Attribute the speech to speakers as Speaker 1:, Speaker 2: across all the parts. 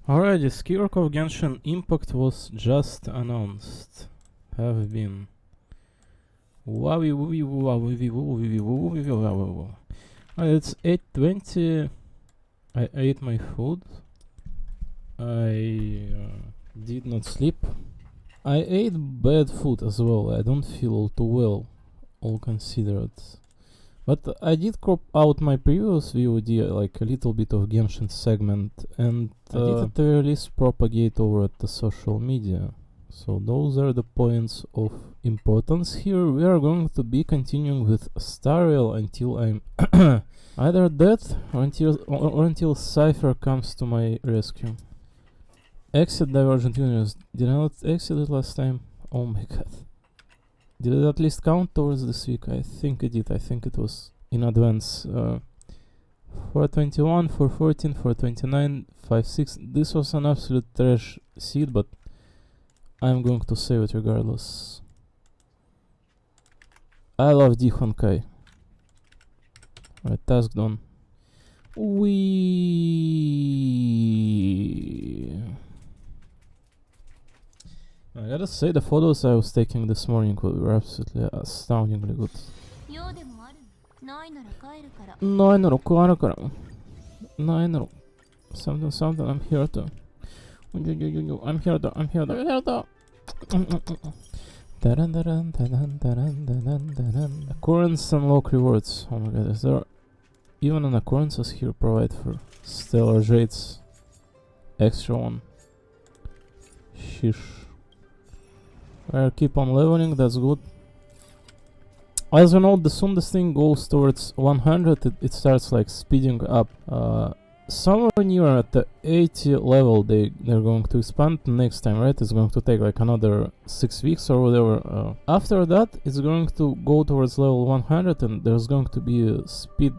Speaker 1: Alrighty, Skirkov Genshin Impact was just announced. Have been. It's 8:20. I ate my food. I did not sleep. I ate bad food as well. I don't feel all too well, all considered. But I did crop out my previous VOD, like a little bit of Genshin segment, and I did at the very least propagate over at the social media. So those are the points of importance here. We are going to be continuing with Stariel until I'm either dead or until Cypher comes to my rescue. Exit Divergent Universe. Did I not exit it last time? Oh my god. Did it at least count towards this week? I think it did. I think it was in advance. 421, 414, 429, 56. This was an absolute trash seed, but I'm going to save it regardless. I love D Honkai. Right, task done. I gotta say, the photos I was taking this morning were absolutely astoundingly good. ないなら帰るから。ないなら something something I'm here to. I'm here to. I'm here to. Occurrence unlock rewards. Oh my god, is there even an occurrences here provide for Stellar Jades? Extra one. Sheesh. I'll keep on leveling, that's good. As you know, the soon this thing goes towards 100, it starts like speeding up. Somewhere near at the 80 level they're going to expand next time, right? It's going to take like another 6 weeks or whatever. After that, it's going to go towards level 100 and there's going to be a speed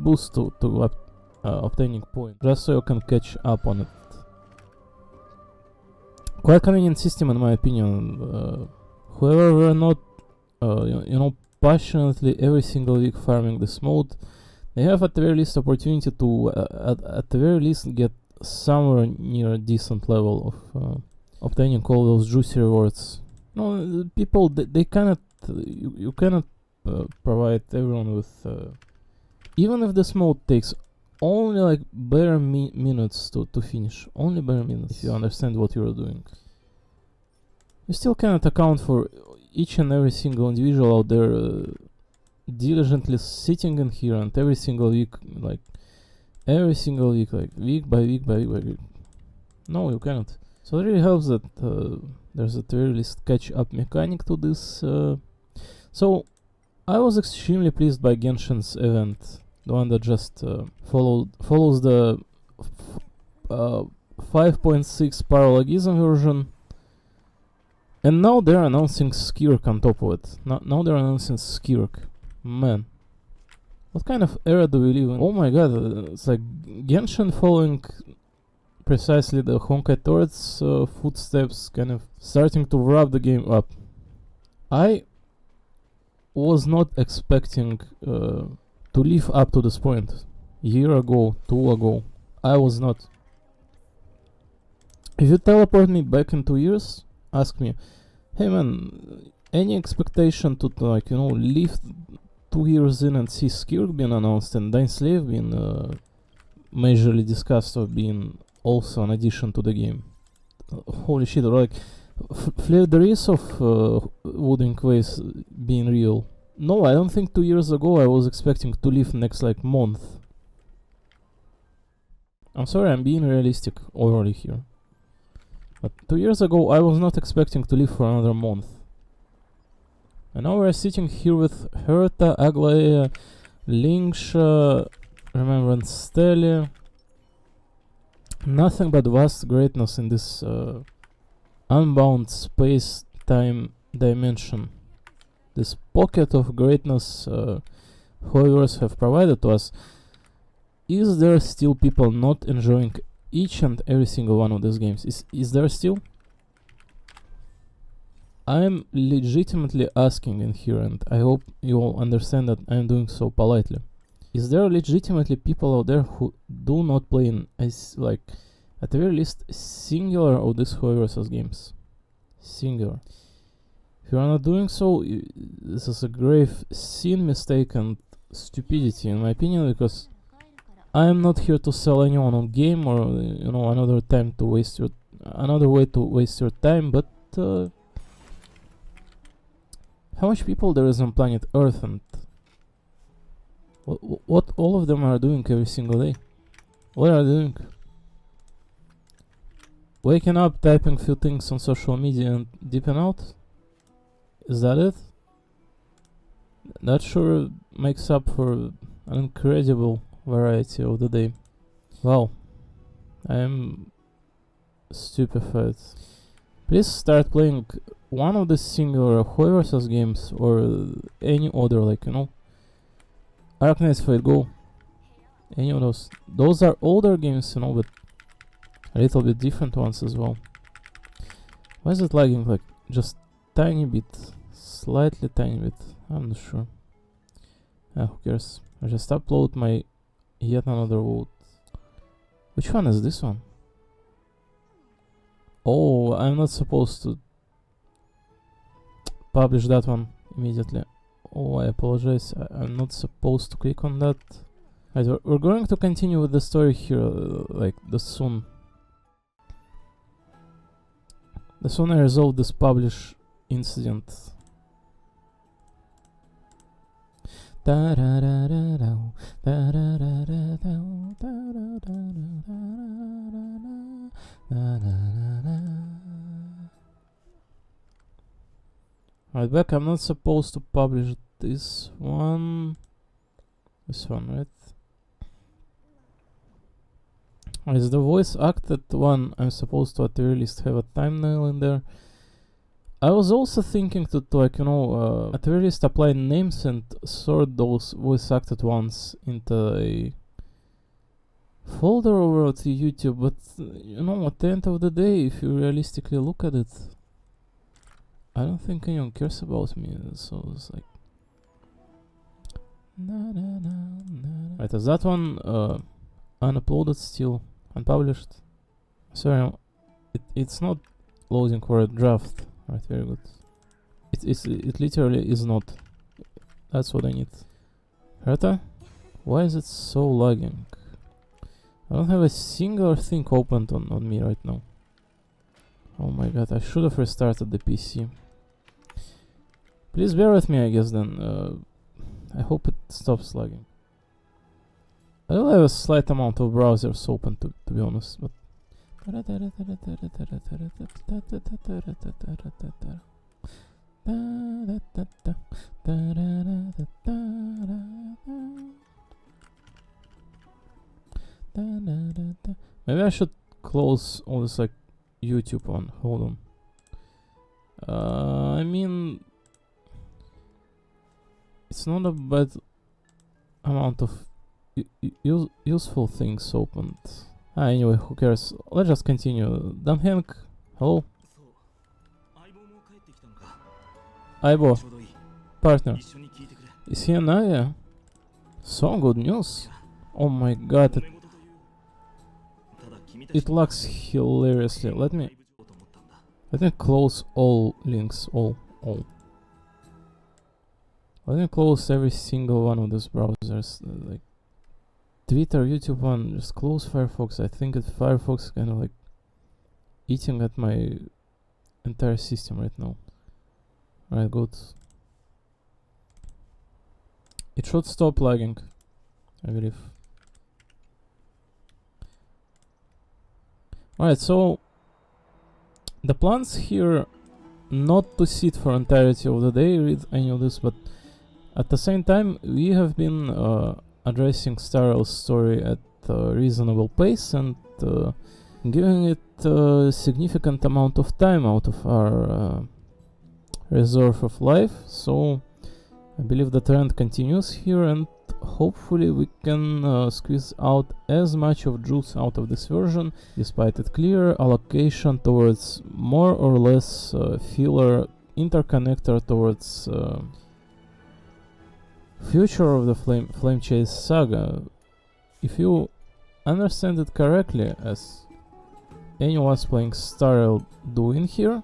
Speaker 1: boost to obtaining points, just so you can catch up on it. Quite convenient system in my opinion. Whoever were not, passionately every single week farming this mode, they have at the very least opportunity to, at the very least, get somewhere near a decent level of obtaining all those juicy rewards. No, people, they cannot, you cannot provide everyone with, even if this mode takes only like bare minutes to finish, only bare minutes, if you understand what you're doing. You still cannot account for each and every single individual out there diligently sitting in here and every single week, like week by week by week. No, you cannot. So it really helps that there's at the very least catch-up mechanic to this. So I was extremely pleased by Genshin's event. The one that just follows the 5.6 paralogism version. And now they're announcing Skirk on top of it. Now they're announcing Skirk. Man. What kind of era do we live in? Oh my god, it's like Genshin following precisely the Honkai Towards footsteps, kind of starting to wrap the game up. I was not expecting to live up to this point. Year ago, 2 ago, I was not. If you teleport me back in 2 years, ask me, hey man, any expectation to live 2 years in and see Skirk being announced and Dying Slave being majorly discussed of being also an addition to the game? Holy shit, or like the risk of Wooden Quest being real. No, I don't think 2 years ago I was expecting to live next like month. I'm sorry, I'm being realistic overly here. But 2 years ago I was not expecting to live for another month. And now we're sitting here with Herta, Aglaea, Lingsha, Remembrance Stele. Nothing but vast greatness in this unbound space-time dimension. This pocket of greatness whoever's have provided to us. Is there still people not enjoying each and every single one of these games? Is there still? I'm legitimately asking in here, and I hope you all understand that I'm doing so politely. Is there legitimately people out there who do not play in At the very least, singular of these Huawei vs games. Singular. If you are not doing so, this is a grave sin, mistake, and stupidity, in my opinion, because I am not here to sell anyone on game or another way to waste your time. But how much people there is on planet Earth, and what all of them are doing every single day? What are they doing? Waking up, typing few things on social media, and dipping out? Is that it? That sure makes up for an incredible variety of the day. Wow, I am stupefied. Please start playing one of the singular Huawei vs games or any other, like, Arknights Fate Go. Any of those. Those are older games, but a little bit different ones as well. Why is it lagging like just tiny bit? Slightly tiny bit. I'm not sure. Who cares? I just upload my yet another vote. Which one is this one? Oh, I'm not supposed to publish that one immediately. Oh, I apologize. I'm not supposed to click on that. Right, we're going to continue with the story here, like the soon I resolve this publish incident. Right back, I'm not supposed to publish this one. This one, right? Is the voice acted one? I'm supposed to at the very least have a thumbnail in there. I was also thinking to at the very least apply names and sort those voice acted ones into a folder over to YouTube, but at the end of the day, if you realistically look at it, I don't think anyone cares about me, so it's like... Right, is that one unuploaded still? Unpublished? Sorry, it's not loading for a draft. Right, very good. It literally is not. That's what I need. Herta? Why is it so lagging? I don't have a single thing opened on me right now. Oh my god, I should have restarted the PC. Please bear with me, I guess, then. I hope it stops lagging. I will have a slight amount of browsers open, to be honest, but... Maybe I should close all this, like, YouTube on. Hold on. I mean... It's not a bad amount of useful things opened. Anyway, who cares? Let's just continue. Dan Henk, hello. Aibo, partner. Is he an Aya? So good news. Oh my god, it lags hilariously. Let me close all links, all. Let me close every single one of those browsers, like Twitter, YouTube one, just close Firefox. I think Firefox is kind of like eating at my entire system right now. Right, good. It should stop lagging, I believe. Alright, so the plans here not to sit for entirety of the day, read any of this, but at the same time we have been addressing Starrel's story at a reasonable pace and giving it a significant amount of time out of our reserve of life, so I believe the trend continues here and hopefully we can squeeze out as much of juice out of this version, despite its clear allocation towards more or less filler interconnector towards future of the Flamechase saga. If you understand it correctly, as anyone's playing Star Rail doing here.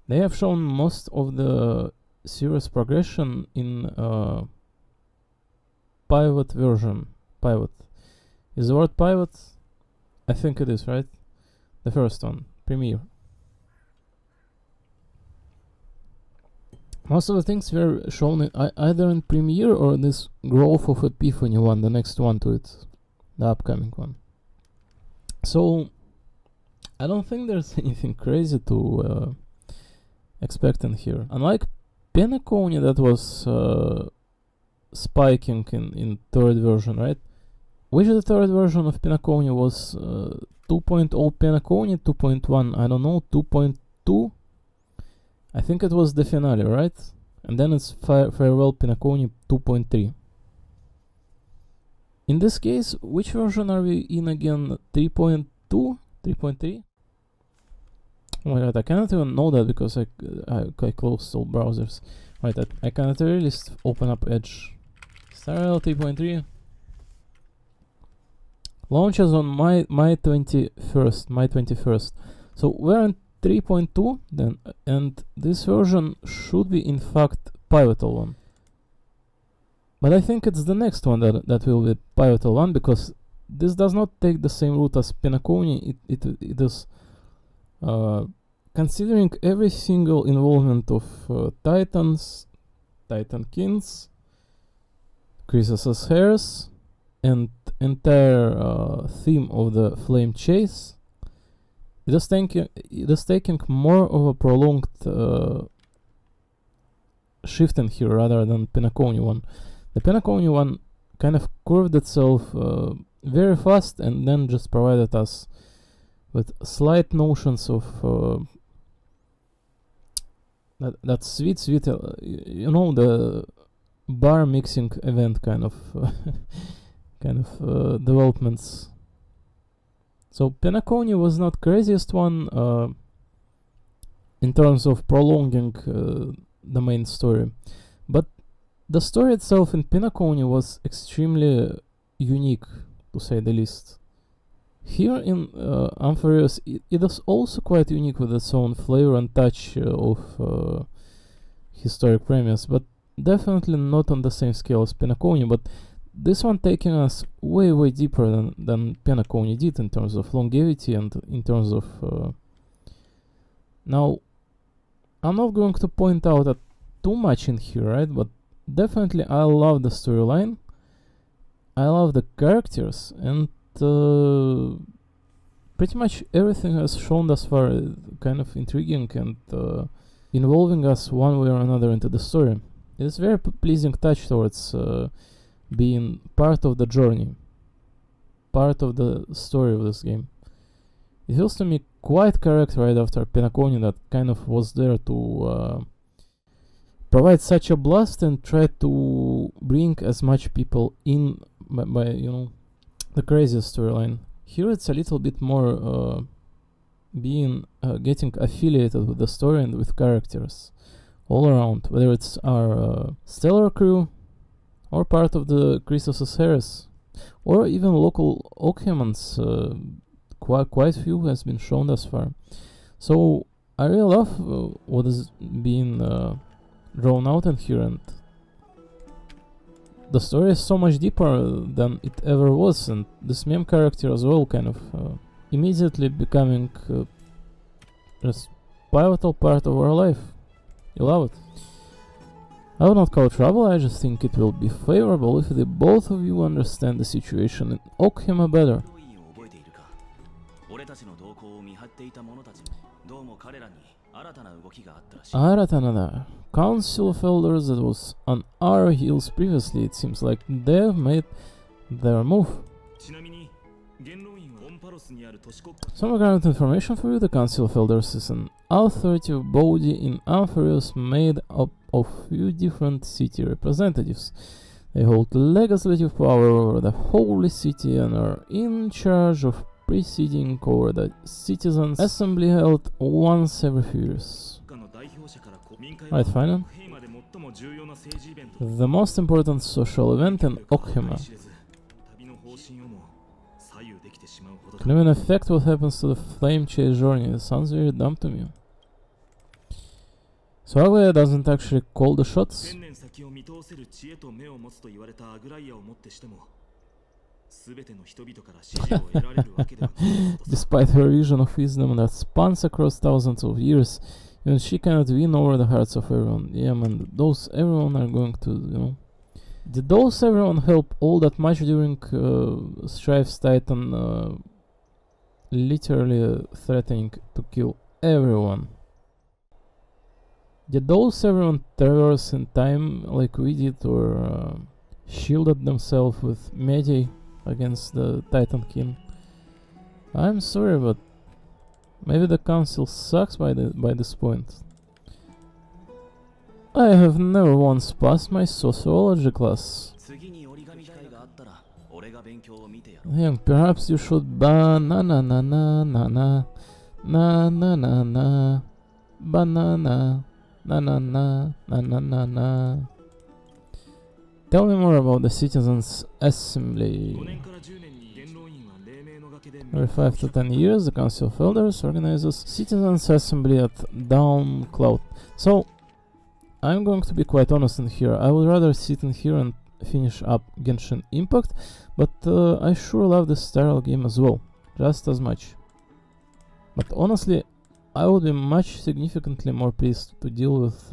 Speaker 1: They have shown most of the serious progression in pivot version. Pivot. Is the word pivot? I think it is, right? The first one, Premiere. Most of the things were shown in either in Premiere or this Growth of Epiphany one, the next one to it, the upcoming one. So I don't think there's anything crazy to expect in here. Unlike Penacony that was spiking in third version, right? Which the third version of Penacony was 2.0 Penacony, 2.1, I don't know, 2.2? I think it was the finale, right? And then it's Farewell Penacony 2.3. In this case, which version are we in again? 3.2? 3.3? Oh my god, I cannot even know that because I closed all browsers. Right, I can at the least open up Edge. Star Rail 3.3 launches on May 21st. So we're in 3.2 then, and this version should be in fact pivotal one. But I think it's the next one that will be pivotal one, because this does not take the same route as Penacony. It is considering every single involvement of Titans, Titankins, Chrysos' hairs, and entire theme of the Flame Chase. It is taking more of a prolonged shift in here rather than Penacony one. The Penacony one kind of curved itself very fast and then just provided us with slight notions of that sweet you know, the bar mixing event kind of developments. So Penacony was not craziest one in terms of prolonging the main story, but the story itself in Penacony was extremely unique, to say the least. Here in Amphareos, it is also quite unique with its own flavor and touch of historic premise, but definitely not on the same scale as Penacony. But this one taking us way deeper than Penacony did in terms of longevity and in terms of now I'm not going to point out that too much in here, right? But definitely I love the storyline, I love the characters, and pretty much everything has shown thus far kind of intriguing and involving us one way or another into the story. It is very pleasing touch towards being part of the journey, part of the story of this game. It feels to me quite correct right after Penacony that kind of was there to provide such a blast and try to bring as much people in by you know, the craziest storyline. Here it's a little bit more getting affiliated with the story and with characters all around, whether it's our stellar crew or part of the Chrysos' hairs, or even local Okhemans. Quite few has been shown thus far. So I really love what is being drawn out in here, and the story is so much deeper than it ever was, and this meme character as well kind of immediately becoming just pivotal part of our life. You love it. I would not call it trouble, I just think it will be favorable if the both of you understand the situation in Okhema better. Aratanada, Council of Elders that was on our heels previously, it seems like they've made their move. Some current information for you: the Council of Elders is an authoritative body in Amphareos made up of few different city representatives. They hold legislative power over the holy city and are in charge of presiding over the citizens' assembly held once every few years. Right, fine. The most important social event in Okhema. Can even affect what happens to the flame chase journey. It sounds very dumb to me. So Aglaya doesn't actually call the shots. Despite her vision of wisdom that spans across thousands of years, even she cannot win over the hearts of everyone. Yeah, man, those everyone are going to, you know. Did those everyone help all that much during Strife's Titan literally threatening to kill everyone? Did those everyone traverse in time like we did, or shielded themselves with Medi against the Titan King? I'm sorry, but maybe the council sucks by this point. I have never once passed my sociology class. Yeah, perhaps you should banana na na na na na na na na banana na na na na na na na. Tell me more about the Citizens Assembly. Every 5 to 10 years, the Council of Elders organizes Citizens Assembly at Downcloud. So, I'm going to be quite honest in here. I would rather sit in here and finish up Genshin Impact, but I sure love this style game as well, just as much. But honestly, I would be much significantly more pleased to deal with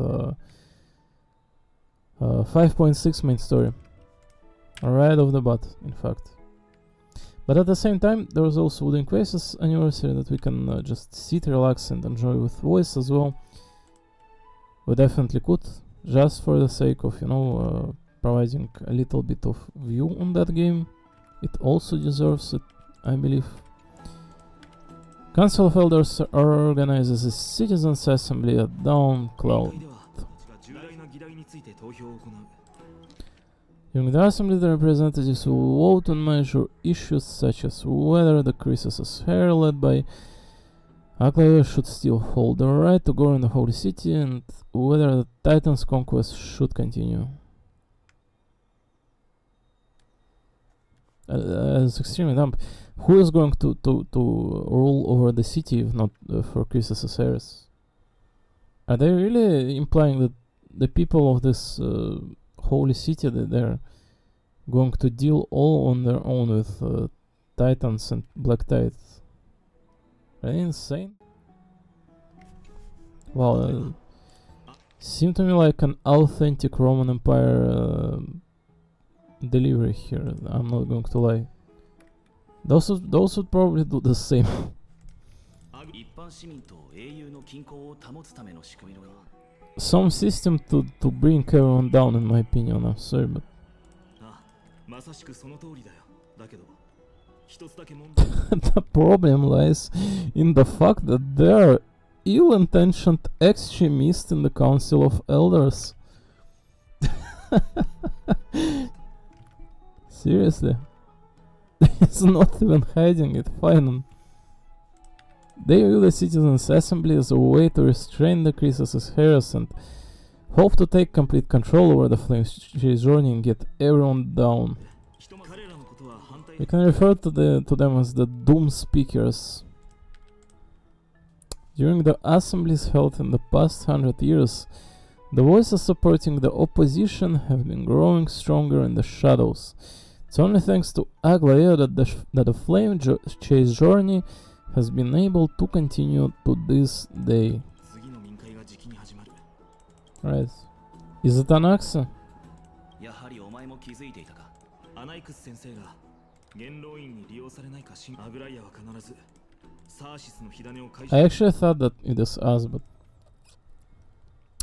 Speaker 1: 5.6 main story, right off the bat, in fact. But at the same time, there's also Wooden Quaces anniversary that we can just sit, relax, and enjoy with voice as well. We definitely could, just for the sake of, you know, providing a little bit of view on that game. It also deserves it, I believe. Council of Elders organizes a Citizens Assembly at Downcloud. During the assembly, the representatives will vote on major issues such as whether the Croesus' heir led by Aglaya should still hold the right to govern the Holy City, and whether the Titan's conquest should continue. It's extremely dumb. Who is going to rule over the city if not for Croesus' heirs? Are they really implying that the people of this Holy City, that they're going to deal all on their own with Titans and Black Tides? Are they insane? Wow, seemed to me like an authentic Roman Empire delivery here, I'm not going to lie. Those would probably do the same. Some system to bring everyone down, in my opinion. I'm sorry, but the problem lies in the fact that there are ill-intentioned extremists in the Council of Elders. Seriously. It's not even hiding it, fine. They view the Citizens Assembly as a way to restrain the Croesus' heirs and hope to take complete control over the Flame Chase journey and get everyone down. We can refer to them as the Doom Speakers. During the assemblies held in the past 100 years, the voices supporting the opposition have been growing stronger in the shadows. It's only thanks to Aglaya that the Flame Chase journey has been able to continue to this day. Right. Is it Anaxa? I actually thought that it is us, but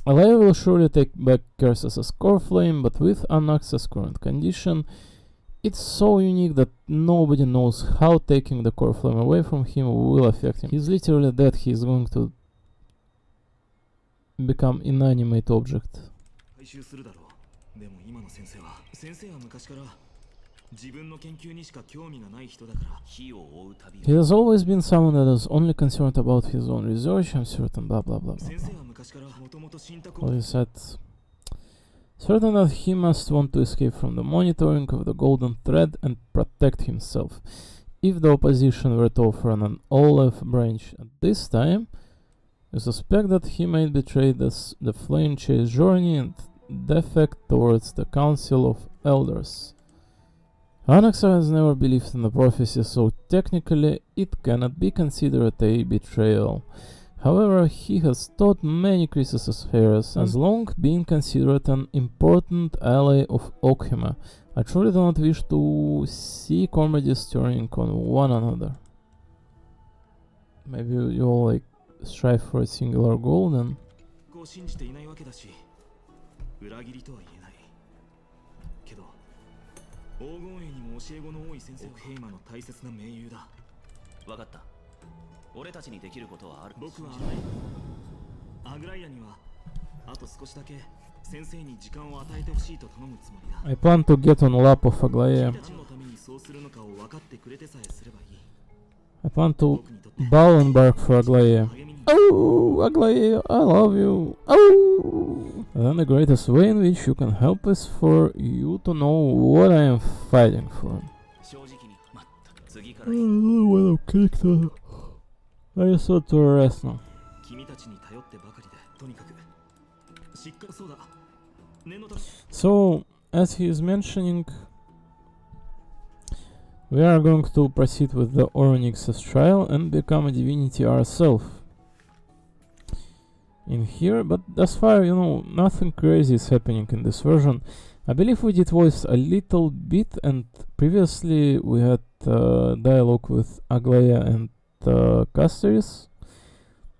Speaker 1: Aglaya will surely take back Curses' core flame, but with Anaxa's current condition, it's so unique that nobody knows how taking the core flame away from him will affect him. He's literally dead, he's going to become inanimate object. He has always been someone that is only concerned about his own research and certain blah blah blah blah. Well, he said certain that he must want to escape from the monitoring of the golden thread and protect himself. if the opposition were to offer an all-left branch at this time, you suspect that he might betray the flame chase journey and defect towards the Council of Elders. Anaxa has never believed in the prophecy, so technically it cannot be considered a betrayal. However, he has taught many Chrysa's heirs and has long been considered an important ally of Okhima. I truly do not wish to see comrades turning on one another. Maybe you all like strive for a singular goal then.
Speaker 2: 黄金園にも教え子の多い先生ヘイマの大切な盟友だ。分かった。俺たちにできることはある。僕はアグライアにはあと少しだけ先生に時間を与えてほしいと頼むつもりだ。
Speaker 1: I plan to get on lap of Aglaia.
Speaker 2: 君たちのためにそうするのかを分かってくれてさえすればいい。
Speaker 1: I plan to bow and bark for Aglaia. Oh, Aglaia, I love you. Oh! And then the greatest way in which you can help is for you to know what I am fighting for. Oh, well, kicked her. I just want to rest now. So, as he is mentioning, we are going to proceed with the Oronyx's trial and become a divinity ourselves in here, but thus far, you know, nothing crazy is happening in this version. I believe we did voice a little bit, and previously we had dialogue with Aglaia and Casteris.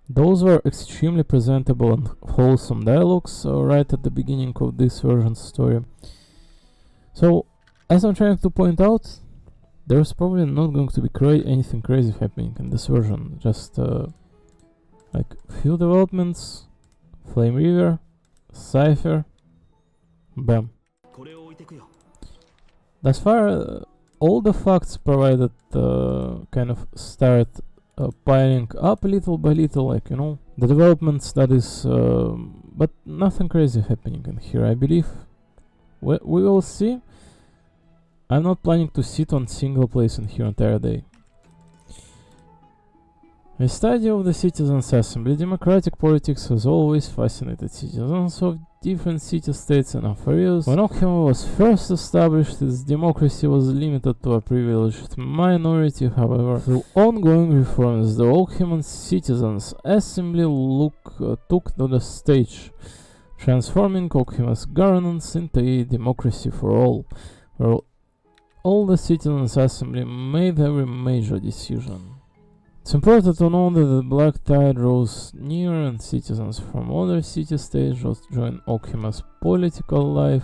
Speaker 1: Those were extremely presentable and wholesome dialogues right at the beginning of this version's story. So, as I'm trying to point out, there's probably not going to be anything crazy happening in this version. Just like few developments, Flame River, Cypher, bam. Thus far, all the facts provided kind of start piling up little by little, like, you know, the development studies, but nothing crazy happening in here, I believe. We will see. I'm not planning to sit on single place in here entire day. A study of the Citizens' Assembly. Democratic politics has always fascinated citizens of different city-states and affairs. When Okhima was first established, its democracy was limited to a privileged minority. However, through ongoing reforms, the Okhiman Citizens' Assembly took to the stage, transforming Okhima's governance into a democracy for all, where all the Citizens' Assembly made every major decision. It's important to know that the Black Tide rose near and citizens from other city-states joined Okhima's political life.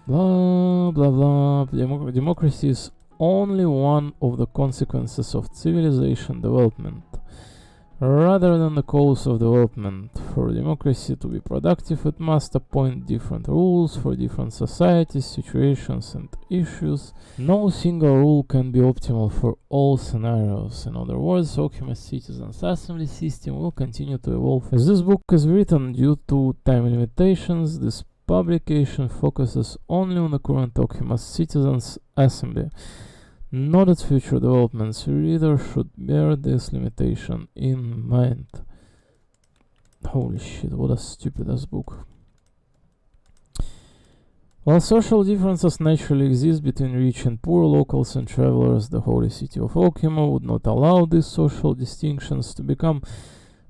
Speaker 1: Blah blah blah. Democracy is only one of the consequences of civilization development, rather than the cause of development. For democracy to be productive, it must appoint different rules for different societies, situations, and issues. No single rule can be optimal for all scenarios. In other words, Okhima's Citizens' Assembly system will continue to evolve. As this book is written due to time limitations, this publication focuses only on the current Okhima's Citizens' Assembly, not its future developments. Reader should bear this limitation in mind. Holy shit, what a stupid ass book. While social differences naturally exist between rich and poor, locals and travelers, the holy city of Okhima would not allow these social distinctions to become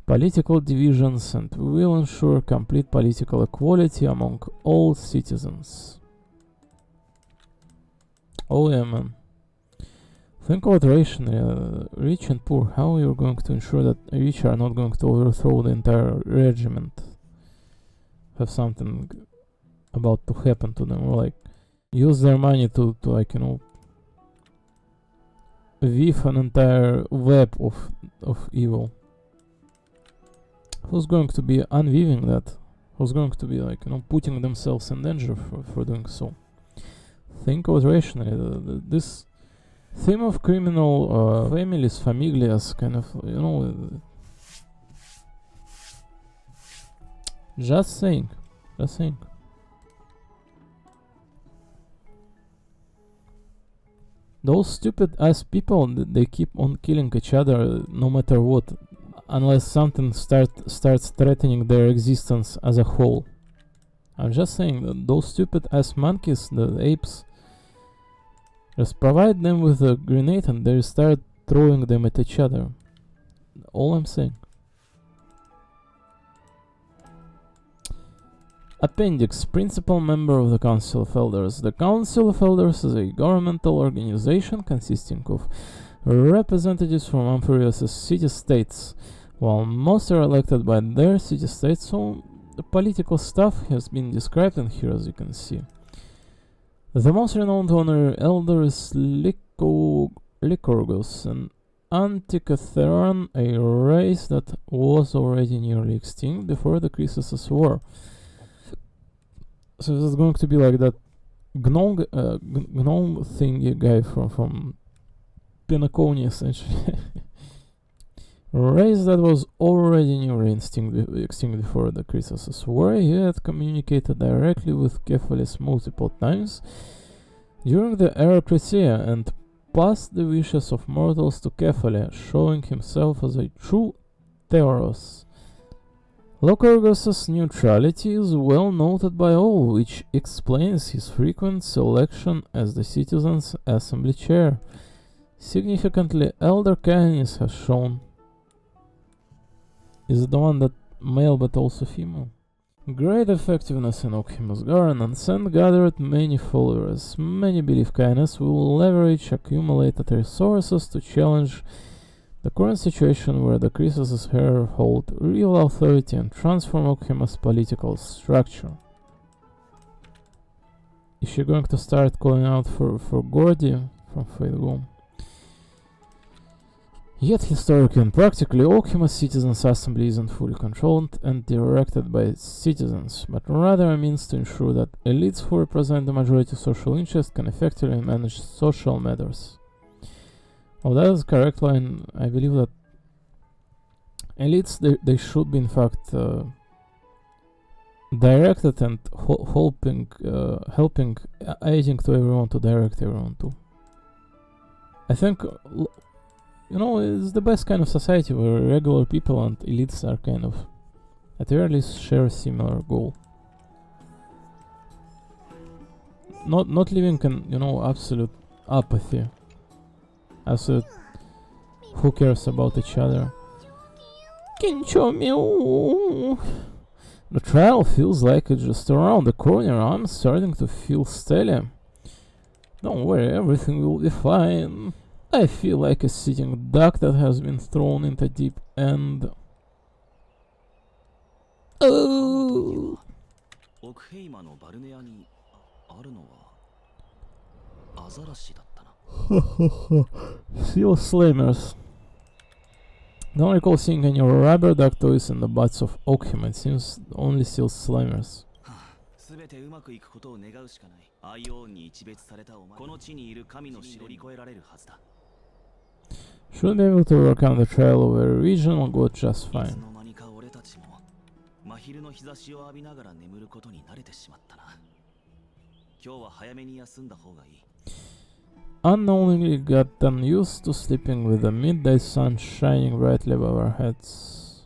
Speaker 1: political divisions and will ensure complete political equality among all citizens. Oh yeah, man. Think about rationally, rich and poor. How you're going to ensure that rich are not going to overthrow the entire regiment? Have something about to happen to them, or like use their money to like, you know, weave an entire web of evil. Who's going to be unweaving that? Who's going to be like, you know, putting themselves in danger for doing so? Think about rationally. This theme of criminal families, familias, kind of, you know, just saying. Those stupid ass people, they keep on killing each other no matter what, unless something starts threatening their existence as a whole. I'm just saying that those stupid ass monkeys, the apes, just provide them with a grenade and they start throwing them at each other. All I'm saying. Appendix. Principal member of the Council of Elders. The Council of Elders is a governmental organization consisting of representatives from Amphirios' city-states, while most are elected by their city-states, so the political stuff has been described in here, as you can see. The most renowned honorary elder is Lycurgus, an Antikytheran, a race that was already nearly extinct before the Croesus War. So this is going to be like that gnome thingy guy from Penacony, essentially. A race that was already nearly extinct before the Croesus War. He had communicated directly with Cephalus multiple times during the era Crisia and passed the wishes of mortals to Cephalus, showing himself as a true Theoros. Lycurgus' neutrality is well noted by all, which explains his frequent selection as the Citizens' Assembly chair. Significantly, Elder Canis has shown is the one that male but also female. Great effectiveness in Ochima's governance and gathered many followers. Many believe Canis will leverage accumulated resources to challenge the current situation where the Croesus here hold real authority and transform Ochima's political structure. Is she going to start calling out for Gordy from Fate Go? Yet historically and practically, Ochima's Citizens' Assembly isn't fully controlled and directed by citizens, but rather a means to ensure that elites who represent the majority of social interest can effectively manage social matters. Oh, that is correct line. I believe that elites, they should be in fact directed and helping, aiding to everyone to direct everyone to. I think, it's the best kind of society where regular people and elites are kind of, at the very least, share a similar goal. Not living in, absolute apathy. Absolute, who cares about each other? The trial feels like it's just around the corner. I'm starting to feel steady. Don't worry, everything will be fine. I feel like a sitting duck that has been thrown into deep end. Oh! Seal slammers. Don't recall seeing any rubber duck toys in the butts of Okhima. It seems only seal slammers. Should be able to work on the trial over a region will go just fine. Unknowingly gotten used to sleeping with the midday sun shining brightly above our heads.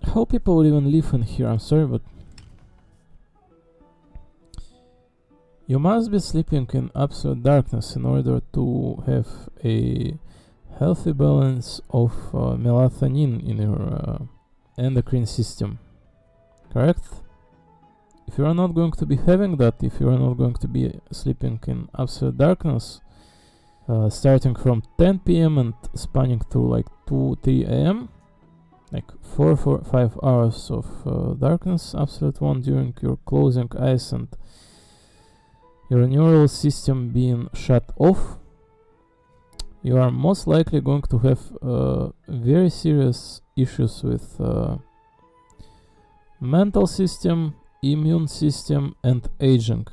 Speaker 1: How people would even live in here, I'm sorry, but you must be sleeping in absolute darkness in order to have a healthy balance of melatonin in your endocrine system. Correct? If you are not going to be having that, if you are not going to be sleeping in absolute darkness, starting from 10 p.m. and spanning through like 2-3 a.m., like 4-5 hours of darkness, absolute one during your closing eyes and your neural system being shut off, you are most likely going to have very serious issues with mental system, immune system, and aging.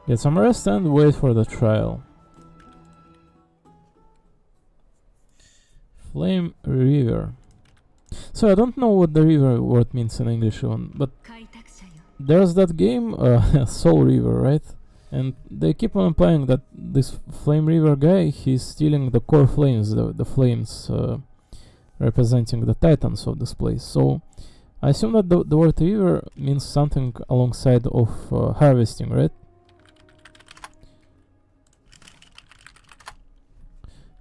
Speaker 1: Get some rest and wait for the trial. Flame River. So I don't know what the river word means in English even, but
Speaker 3: 開拓者よ
Speaker 1: there's that game, Soul River, right? And they keep on implying that this Flame River guy, he's stealing the core flames, the flames representing the titans of this place. So I assume that the word river means something alongside of harvesting, right?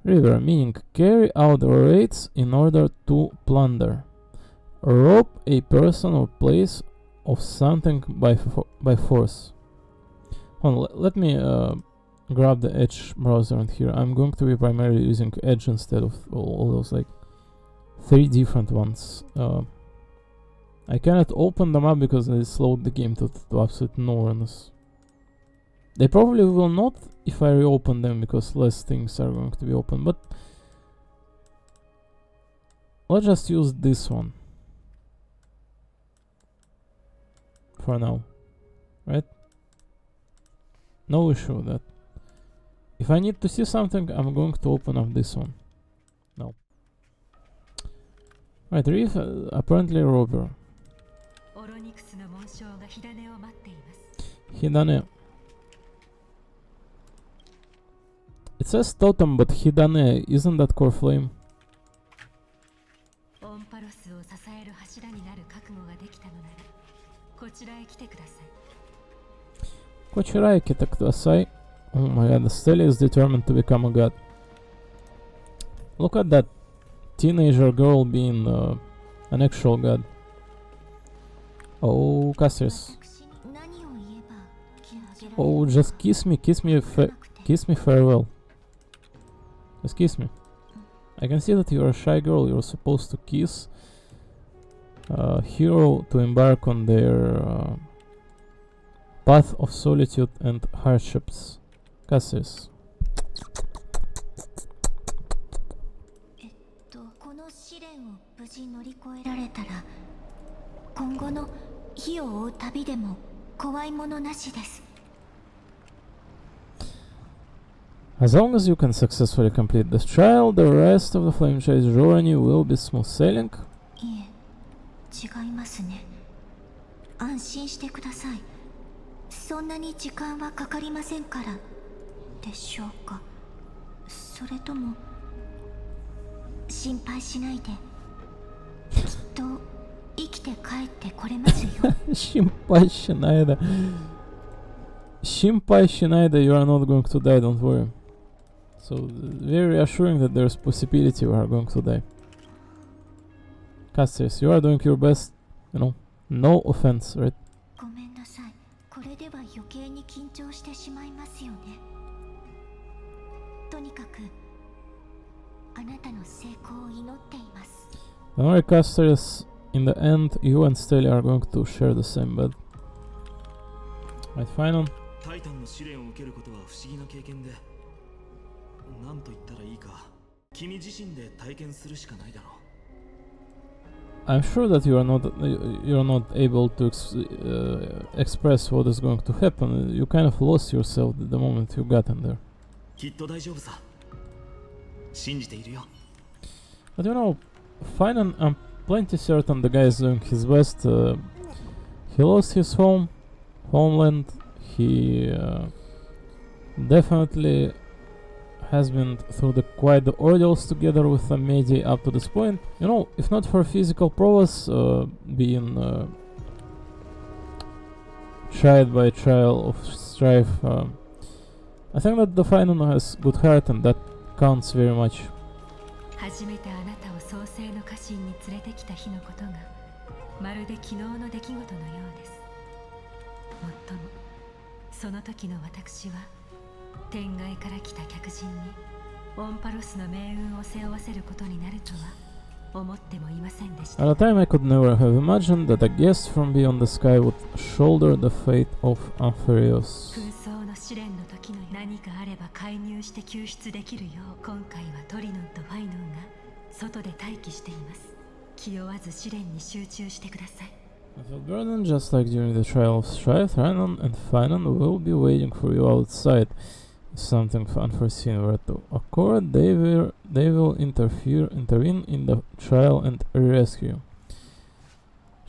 Speaker 1: River, meaning carry out raids in order to plunder. Rob a person or place of something by force. Hold on, let me grab the Edge browser in here. I'm going to be primarily using Edge instead of all those like 3 different ones. I cannot open them up because they slowed the game to absolute nowhereness. They probably will not if I reopen them because less things are going to be open, but let's just use this one for now, right? No issue with that. If I need to see something, I'm going to open up this one. No. Right, Reef, apparently a robber.
Speaker 3: オロニクスの紋章が火種を待っています
Speaker 1: Hidane. It says totem, but Hidane, isn't that core flame?
Speaker 3: オンパロスを支える柱になる覚悟ができたのならこちらへ来てください
Speaker 1: Kochirai Kitakudasai. Oh my god, Stella is determined to become a god. Look at that teenager girl being an actual god. Oh, Cassius.
Speaker 3: 私に何を言えば気がげられる
Speaker 1: Oh, just kiss me, kiss me farewell. Just kiss me. I can see that you're a shy girl. You're supposed to kiss a hero to embark on their path of solitude and hardships. Cassius.
Speaker 3: この試練を無事乗り越えられたら今後の火を追う旅でも怖いものなしです
Speaker 1: As long as you can successfully complete this trial, the rest of the Flame Chase journey will be smooth sailing.
Speaker 3: いえ違いますね安心してくださいそんなに時間はかかりませんからでしょうかそれとも心配しないできっと生きて帰ってこれますよ
Speaker 1: Shimpai Shinaida. Shimpai Shinaida, you are not going to die, don't worry. So, very reassuring that there's possibility you are going to die. Cassius, you are doing your best, you know, no offense, right?
Speaker 3: ごめんなさいこれでは余計に緊張してしまいますよねとにかくあなたの成功を祈っています
Speaker 1: Don't worry, Cassius, in the end, you and Steli are going to share the same bed. Right, Finon?
Speaker 2: タイタンの試練を受けることは不思議な経験で何と言ったらいいか君自身で体験するしかないだろう
Speaker 1: I'm sure that you're not able to express what is going to happen. You kind of lost yourself the moment you got in there.
Speaker 2: きっと大丈夫さ信じているよ
Speaker 1: But you know, Finon, I'm plenty certain the guy is doing his best. He lost his homeland. He definitely has been through quite the ordeals together with Medi up to this point. You know, if not for physical prowess being tried by trial of strife, I think that the Finon has good heart and that counts very much.
Speaker 3: 初めてあなたを創世の家臣に連れてきた日のことがまるで昨日の出来事のようですもっともその時の私は天外から来た客人にオンパロスの命運を背負わせることになるとは思ってもいませんでした
Speaker 1: At a time I could never have imagined that a guest from beyond the sky would shoulder the fate of Amphireus.
Speaker 3: 紛争の試練の時の何かあれば介入して救出できるよう今回はトリノンとファイノンが外で待機しています気負わず試練に集中してください
Speaker 1: I feel burdened just like during the trial of strife. Rhiannon and Finon will be waiting for you outside. something unforeseen were to occur, they will intervene in the trial and rescue.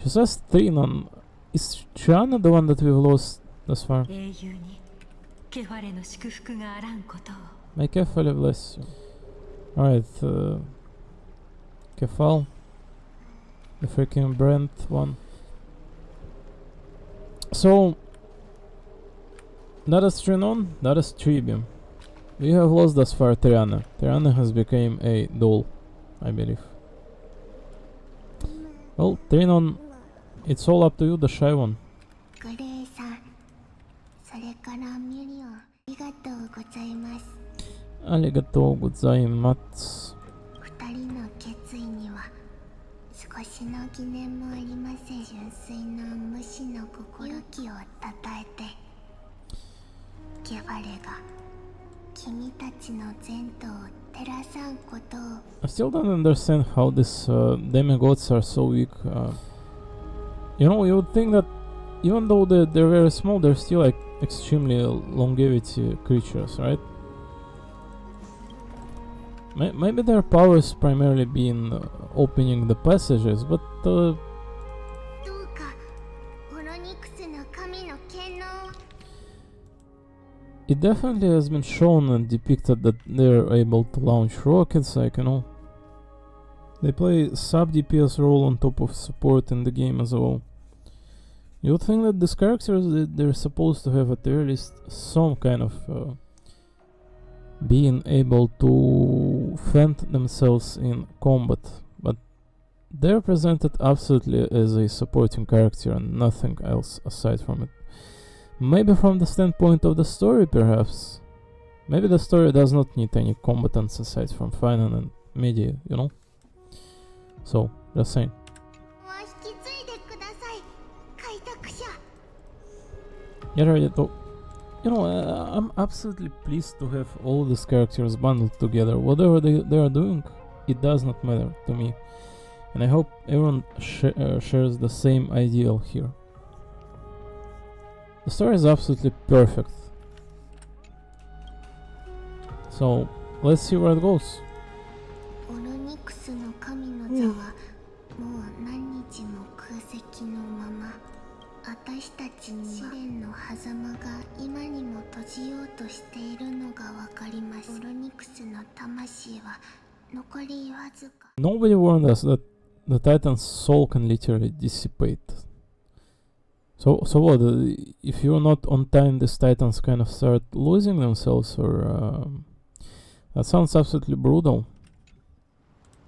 Speaker 1: She says Trinon. Is Triana the one that we've lost thus far?
Speaker 3: 英雄にケファレの祝福があらんことを。
Speaker 1: May Kefal bless you. Alright, Kefal. The freaking Brent one. So, that is Trinon, that is Tribium. We have lost thus far Triana. Triana has become a doll, I believe. Well, Trinon, it's all up to you, the shy one.
Speaker 4: グレイさん、それからミリオン、ありがとうございます。
Speaker 1: Arigatou gozaimasu.
Speaker 4: 二人の決意には少しの疑念もありません。純粋な無視の心勇気をたたえて、ケファレが君たちの前途を照らさんことを。
Speaker 1: I still don't understand how these demigods are so weak. You know, you would think that even though they're very small, they're still like extremely longevity creatures, right? Maybe their powers primarily be in opening the passages, but
Speaker 4: どうかオロニクスの神の権能を。
Speaker 1: it definitely has been shown and depicted that they're able to launch rockets, like, you know. They play sub-DPS role on top of support in the game as well. You would think that these characters, they're supposed to have at the very least some kind of being able to fend themselves in combat, but they're presented absolutely as a supporting character and nothing else aside from it. Maybe from the standpoint of the story, perhaps. Maybe the story does not need any combatants aside from Finan and Medi, you know? So, just saying.
Speaker 4: 引き継いでください、開拓者。
Speaker 1: Get ready to... You know, I'm absolutely pleased to have all these characters bundled together. Whatever they are doing, it does not matter to me. And I hope everyone shares the same ideal here. The story is absolutely perfect. So, let's see where it goes.
Speaker 4: オロニクスの神の座はもう何日も空席のまま。私たちには試練の狭間が今にも閉じようとしているのがわかります。オロニクスの魂は残りわずか。
Speaker 1: Nobody warned us that the Titan's soul can literally dissipate. So what? If you're not on time, these Titans kind of start losing themselves, or that sounds absolutely brutal.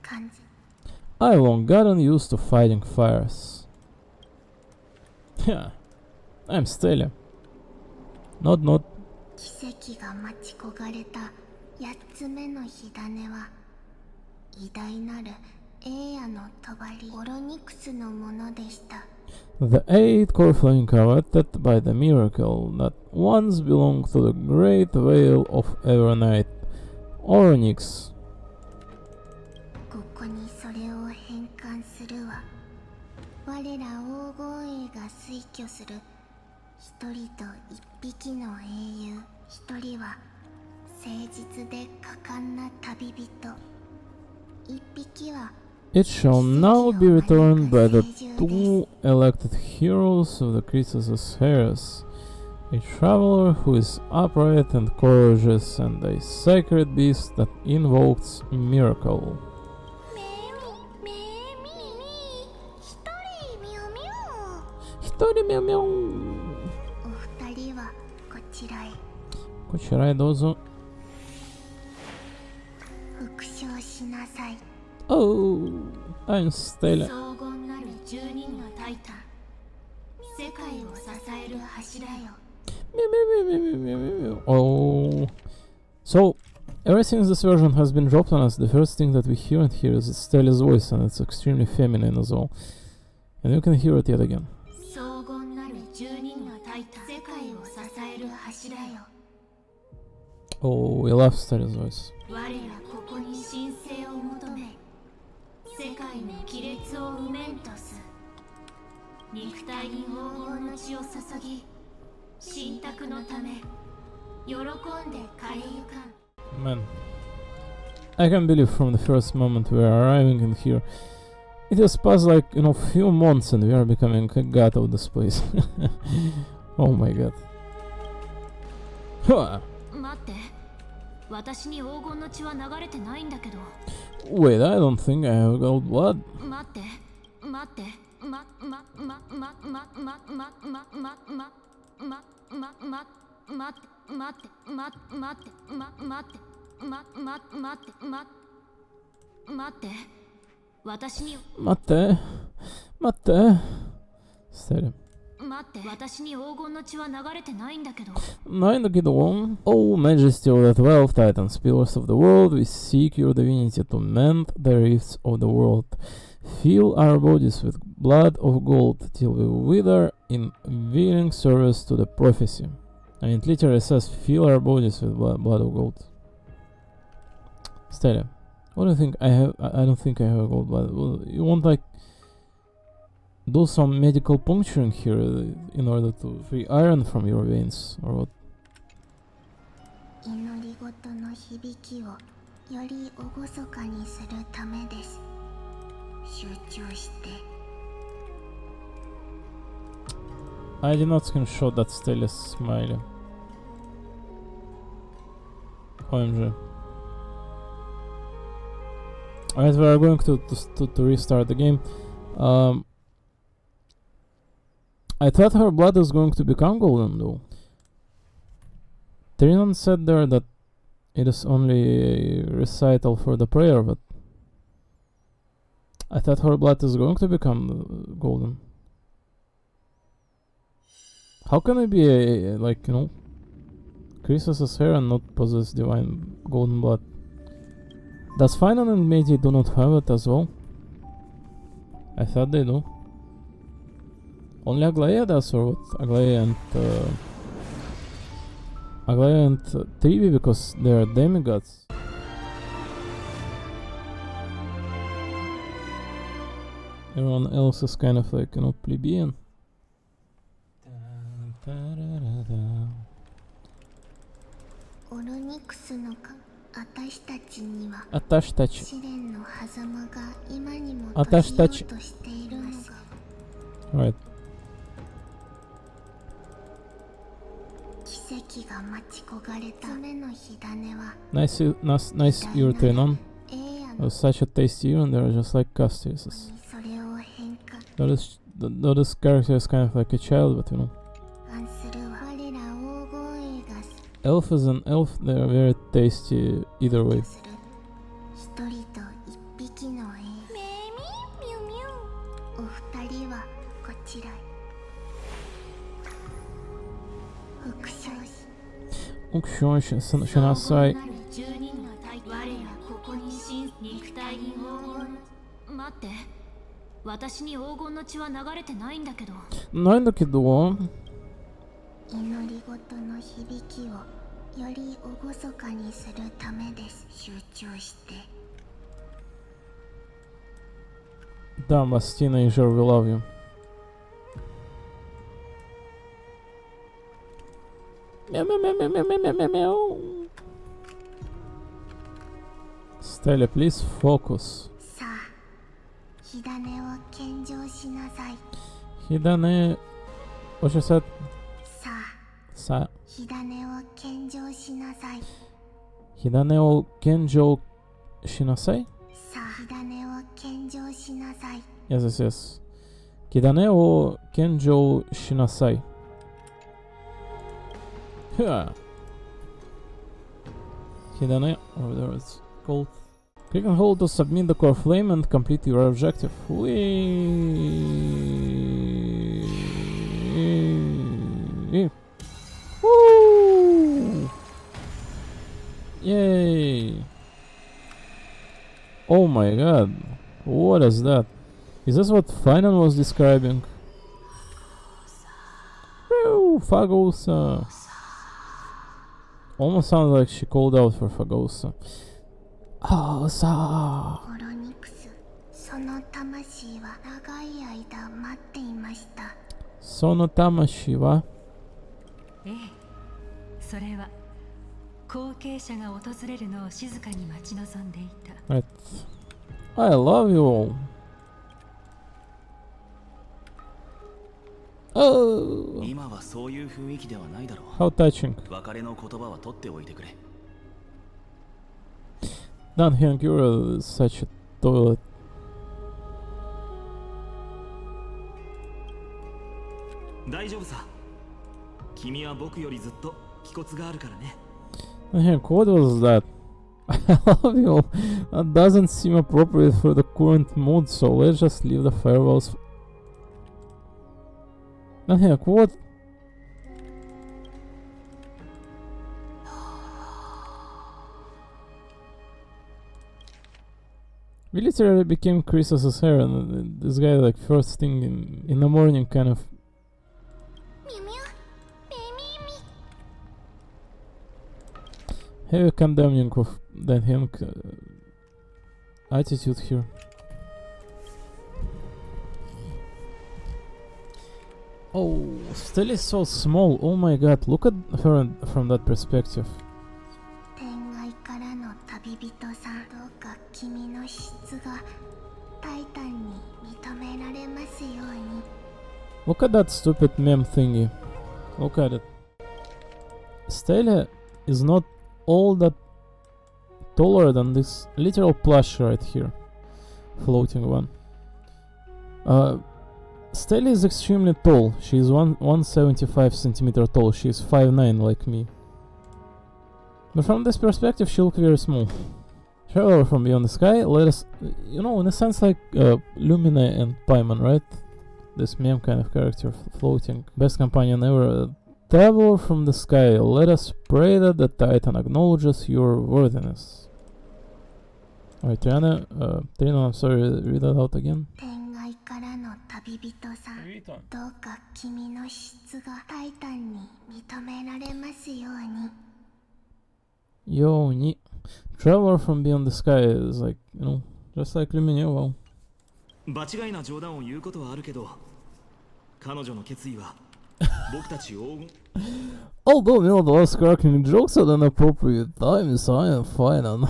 Speaker 4: 感じ
Speaker 1: I've long gotten used to fighting fires. Yeah, I'm Stella. Not.
Speaker 4: 奇跡が待ち焦がれた8つ目の火種は偉大なる栄夜の帳オロニクスのものでした。
Speaker 1: The 8 core flame coveted by the miracle that once belonged to the great veil of Evernight, Oronix.
Speaker 4: ここにそれを変換するわ。我ら黄金衛が推挙する一人と一匹の英雄。一人は誠実で果敢な旅人。一匹は
Speaker 1: It shall now be returned by the 2 elected heroes of the Croesus heirs, a traveler who is upright and courageous, and a sacred beast that invokes miracle.
Speaker 4: めみ一人みょみょ。
Speaker 1: Hitori meow meow.
Speaker 4: お二人はこちらへ。
Speaker 1: Kochirai dozo.
Speaker 4: 復唱しなさい。
Speaker 1: Oh, I'm Stella.
Speaker 4: 荘厳なる12のタイタン。世界を支える柱よ。
Speaker 1: Oh. So, ever since this version has been dropped on us, the first thing that we hear and hear is Stella's voice, and it's extremely feminine as well. And you can hear it yet again.
Speaker 4: 荘厳なる12のタイタン。世界を支える柱よ。
Speaker 1: Oh, we love Stella's voice.
Speaker 4: 我らここに神聖を求め、世界の亀裂を埋めんとす。肉体に黄金の血を注ぎ、神託のため喜んでカレーか
Speaker 1: Man, I can't believe from the first moment we are arriving in here. It has passed like, few months and we are becoming a god of this place. Oh my god. Huh.
Speaker 3: 待って、私に黄金の血は流れてないんだけど。
Speaker 1: Wait, I don't think I have gold blood.
Speaker 3: 待って、待って、私に
Speaker 1: 待ってSteady.
Speaker 3: 待って、私に黄金の血は流れてないんだけど。
Speaker 1: O majesty of the 12 titans, pillars of the world, we seek your divinity to mend the rifts of the world. Fill our bodies with blood of gold till we wither in willing service to the prophecy. And it literally says, fill our bodies with blood of gold. Steady. What do you think I have? I don't think I have a gold blood. Well, you want like do some medical puncturing here in order to free iron from your veins or what?
Speaker 4: 祈り事の響きをより厳かにするためです。集中して。
Speaker 1: I did not screenshot that Stella's smiley. OMG. Alright, we are going to restart the game. I thought her blood is going to become golden though. Trinon said there that it is only a recital for the prayer, but I thought her blood is going to become golden. How can I be a, Chrysos' hair and not possess divine golden blood? Does Finon and Meiji do not have it as well? I thought they do. Only Aglaia does, or what? Aglaia and Trivi, because they are demigods. Everyone else is kind of like, plebeian.
Speaker 4: オルニクスのか私たちには
Speaker 1: 私たち
Speaker 4: 試練の狭間が今にも
Speaker 1: 私たち
Speaker 4: 閉じようとしているのが
Speaker 1: Right.
Speaker 4: 奇跡が待ち焦がれた目の火種は
Speaker 1: Nice ear Trinon.
Speaker 4: 栄夜
Speaker 1: It
Speaker 4: の
Speaker 1: was such a tasty ear and they're just like castresses.
Speaker 4: それを変化
Speaker 1: This character is kind of like a child, but
Speaker 4: 関する我ら黄金栄が
Speaker 1: Elf is an elf, they're very tasty either way.
Speaker 4: する一人と一匹の栄メミミュミュお二人はこちらへ復唱し
Speaker 1: Ukshon Shinasai.
Speaker 3: 10人の体我らここに新肉体に黄金。待って、私に黄金の血は流れてないんだけど。
Speaker 1: ないんだけど
Speaker 4: 祈り事の響きをより厳かにするためです。集中して
Speaker 1: Да, Bastina и Жер, we love you. Meow. Stella, please focus.
Speaker 4: さあ火種を献上しなさい
Speaker 1: Hidane... What you said?
Speaker 4: さあ
Speaker 1: Sa...
Speaker 4: 火種を献上しなさい
Speaker 1: Hidane o Kenjo Shinasai?
Speaker 4: さあ火種を献上しなさい
Speaker 1: Yes. Hidane o Kenjo Shinasai. Huh. Hidane, or whatever it's called. Click and hold to submit the core flame and complete your objective. Whee! Woo! Yay! Oh my god! What is that? Is this what Finan was describing? Woo! Fagosa! Almost sounds like she called out for Fagosa. Sa.
Speaker 4: オロニクスその魂は長い間待っていました
Speaker 1: Sono Tamashi wa?
Speaker 3: ええ、それは後継者が訪れるのを静かに待ち望んでいた。
Speaker 1: Right. I love you all. Oh,
Speaker 2: 今はそういう雰囲気ではないだろう。
Speaker 1: how touching.
Speaker 2: 別れの言葉は取っておいてくれ。
Speaker 1: Dan Hyun-kyu is such a toilet.
Speaker 2: 大丈夫さ。君は僕よりずっと気骨があるからね。
Speaker 1: Dan Hyun-kyu, what was that? I love you all. That doesn't seem appropriate for the current mood, so let's just leave the farewells. Dan Hyun-kyu, what? We literally became Chris's hair, and this guy, like, first thing in the morning, kind of.
Speaker 4: ミュミュミミミ
Speaker 1: Heavy condemning of Dan Hyun attitude here. Oh, Stella is so small. Oh my god, look at her from that perspective.
Speaker 4: 天外からの旅人さん、どうか君の質がタイタンに認められますように。
Speaker 1: Look at that stupid meme thingy. Look at it. Stella is not all that taller than this literal plush right here. Floating one. Stella is extremely tall. She is 175 centimeter tall. She is 5'9" like me. But from this perspective, she looks very small. Traveler from beyond the sky, let us, you know, in a sense like Lumina and Paimon, right? This meme kind of character floating. Best companion ever. Traveler from the sky, let us pray that the Titan acknowledges your worthiness. Alright, Trina, I'm sorry, read that out again.
Speaker 4: 天外からの旅人さん、どうか君の質がタイタンに認められますように。
Speaker 1: Yo, Traveler from beyond the sky is like, you know, just like Lumina, wow.
Speaker 2: 場違いな冗談を言うことはあるけど、彼女の決意は僕たち黄金。
Speaker 1: Although Neil was cracking jokes at inappropriate times, I am fine and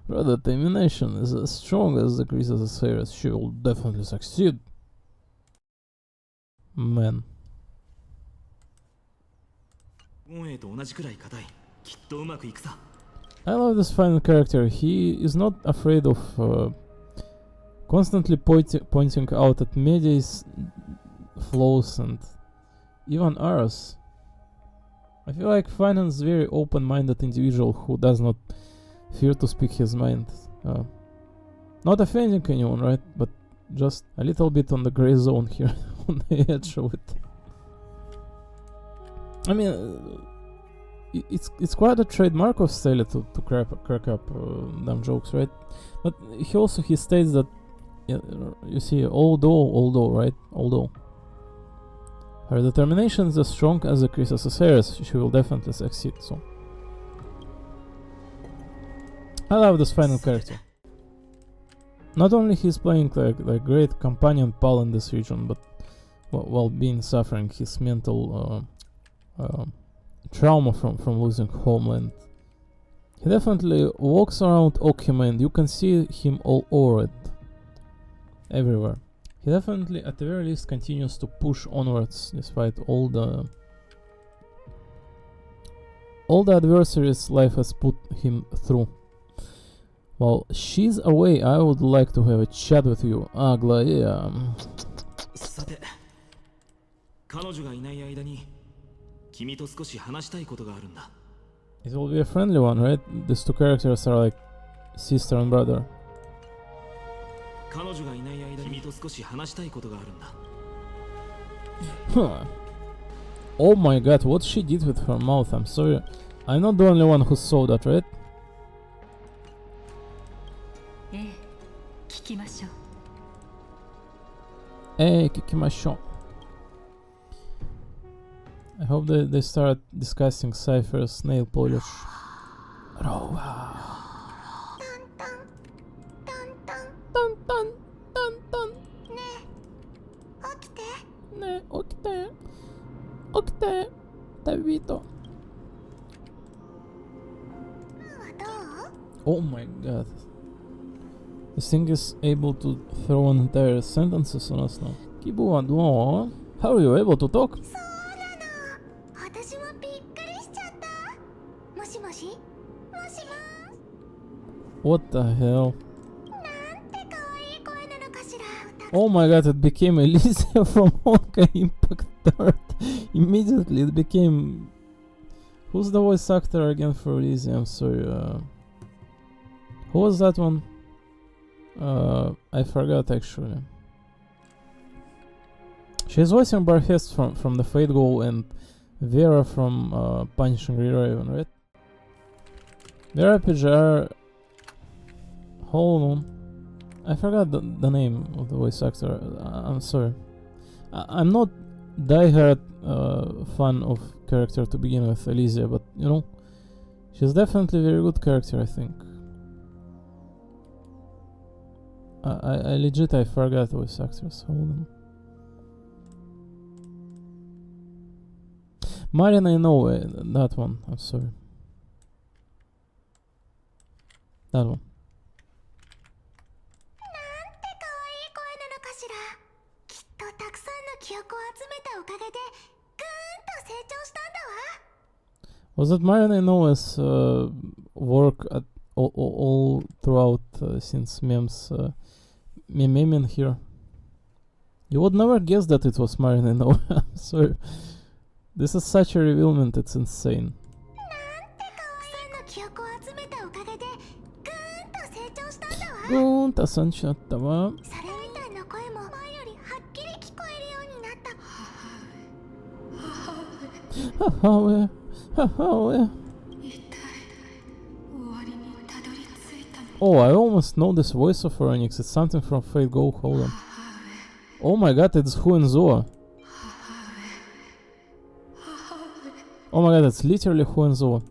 Speaker 1: her determination is as strong as the Chris's Cyrus. She will definitely succeed. Man.
Speaker 2: 黄金と同じくらい硬い。きっとうまくいくさ。
Speaker 1: I love this final character. He is not afraid of constantly pointing out at Medi's flaws and even ours. I feel like Finance is a very open-minded individual who does not fear to speak his mind. Not offending anyone, right? But just a little bit on the gray zone here, on the edge of it. I mean, it's quite a trademark of Stella to crack up dumb jokes, right? But he states that, you see, although her determination is as strong as the Chris's Cyrus, she will definitely succeed. So I love this final character. Not only he's playing like great companion Paul in this region, but while being suffering his mental trauma from losing homeland. He definitely walks around Okima and you can see him all over it. Everywhere. He definitely, at the very least, continues to push onwards despite all the adversaries life has put him through. While she's away, I would like to have a chat with you, Aglaia.
Speaker 2: さて、彼女がいない間に君と少し話したいことがあるんだ。
Speaker 1: It will be a friendly one, right? These two characters are like sister and brother.
Speaker 2: 彼女がいない間に君と少し話したいことがあるんだ。
Speaker 1: Huh. Oh my god, what she did with her mouth, I'm sorry. I'm not the only one who saw that, right?
Speaker 3: ええ、聞きましょう。
Speaker 1: Hey, Kikimashon. I hope they start discussing Cypher's nail polish. Rova.
Speaker 4: トントン
Speaker 1: タンタンタンタン。
Speaker 4: ねえ起きて。
Speaker 1: ねえ、起きて。起きて。旅人。Oh my god. This thing is able to throw entire sentences on us now. Kibu, no. How are you able to talk?
Speaker 4: そうなの。私もびっくりしちゃった。もしもし？もしもし。
Speaker 1: What the hell?
Speaker 4: なんて可愛い声なのかしら。
Speaker 1: Oh my god, it became Elysia from Honkai Impact Third. Immediately it became... Who's the voice actor again for Elysia? I'm sorry. Who was that one? I forgot actually. She's voicing Barhest from the Fate Goal and Vera from Punishing Raven, right? Vera PGR. Hold on. I forgot the name of the voice actor. I'm sorry. I'm not diehard fan of character to begin with, Elysia, but you know, she's definitely a very good character, I think. I legit I forgot voice actors. Hold on. Marina, I know that one. I'm sorry. That one.
Speaker 4: なんて可愛い声なのかしら。きっとたくさんの記憶を集めたおかげでぐーんと成長したんだわ。
Speaker 1: Was that Marina I know as work at all throughout since memes meming here? You would never guess that it was Marina I know. I'm sorry. This is such a revealment, it's insane.
Speaker 4: なんて可愛いの記憶を集めたおかげでぐーんと成長したんだわ。
Speaker 1: Gunta sanchattava.
Speaker 4: それみたいな声も前よりはっきり聞こえるようになった。
Speaker 1: Hahawe. Hahawe. Oh, I almost know this voice of Phoenix. It's something from Fate Go. Hold on. Oh my god, it's Huenzoa. Oh my god, it's literally Huenzoa.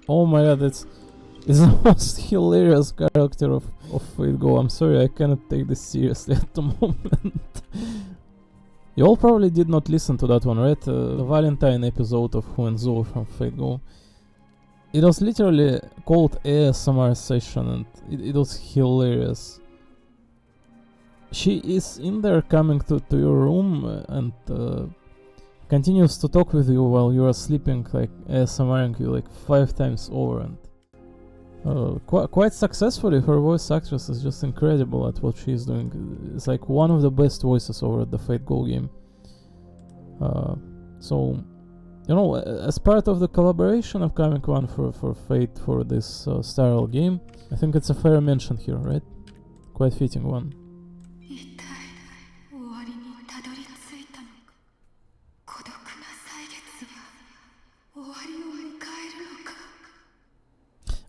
Speaker 1: Oh my god, it's the most hilarious character of Fate Go. I'm sorry, I cannot take this seriously at the moment. You all probably did not listen to that one, right? The Valentine episode of Huenzoa from Fate Go. It was literally called ASMR session and it was hilarious. She is in there coming to your room and continues to talk with you while you are sleeping, like ASMRing you like 5 times over, and quite successfully. Her voice actress is just incredible at what she is doing. It's like one of the best voices over at the Fate Go game. So, you know, as part of the collaboration upcoming one for Fate for this Starl game, I think it's a fair mention here, right? Quite fitting one.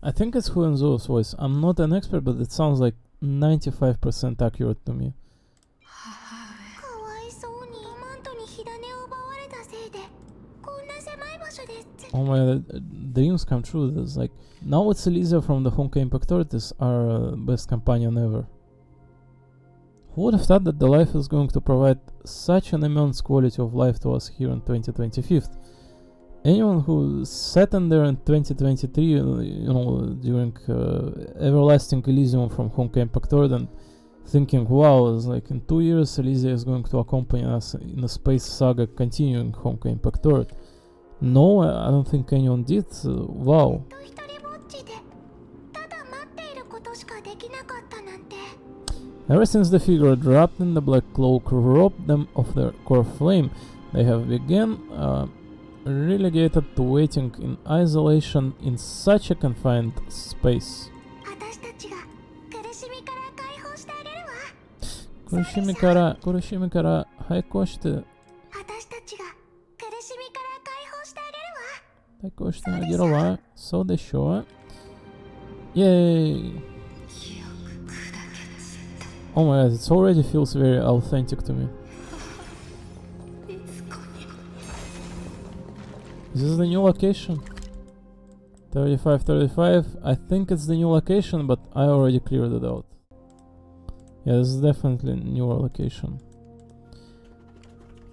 Speaker 1: I think it's Huenzo's voice. I'm not an expert, but it sounds like 95% accurate to me.
Speaker 4: かわいそうにマントに火種を奪われたせいでこんな狭い場所で
Speaker 1: Oh my god, dreams come true. There's like now it's Elysia from the Honkai Impact Third is our best companion ever. Who would have thought that the life is going to provide such an immense quality of life to us here in 2025? Anyone who sat in there in 2023, you know, during Everlasting Elysium from Honkai Impact Third and thinking, wow, it's like in 2 years Elysia is going to accompany us in a space saga continuing Honkai Impact Third. No, I don't think anyone did. Wow.
Speaker 4: 一人ぼっちでただ待っていることしかできなかったなんて
Speaker 1: Ever since the figure dropped in the Black Cloak robbed them of their core flame, they have begun relegated to waiting in isolation in such a confined space.
Speaker 4: 私たちが苦しみから解放してあげるわ
Speaker 1: 苦しみから解放して
Speaker 4: 私たちが苦しみから解放してあげるわ
Speaker 1: 解放してあげるわ。そうでしょう。Yay! Oh my god, it already feels very authentic to me. Is this the new location? 35. I think it's the new location, but I already cleared it out. Yeah, this is definitely a newer location.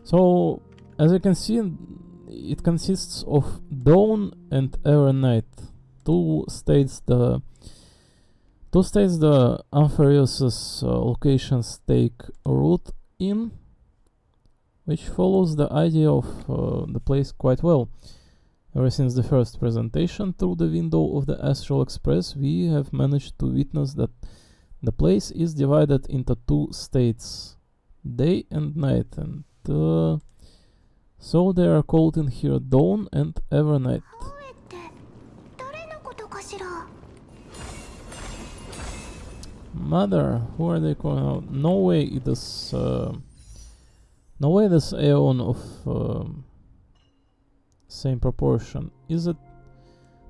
Speaker 1: So, as you can see, it consists of dawn and ever night. Two states the Amphareus's locations take root in, which follows the idea of the place quite well. Ever since the first presentation through the window of the Astral Express, we have managed to witness that the place is divided into two states, day and night, and so they are called in here dawn and ever night.
Speaker 4: 青江って誰のことかしら？
Speaker 1: Mother, who are they calling out? No way it is no way this Aeon of same proportion. Is it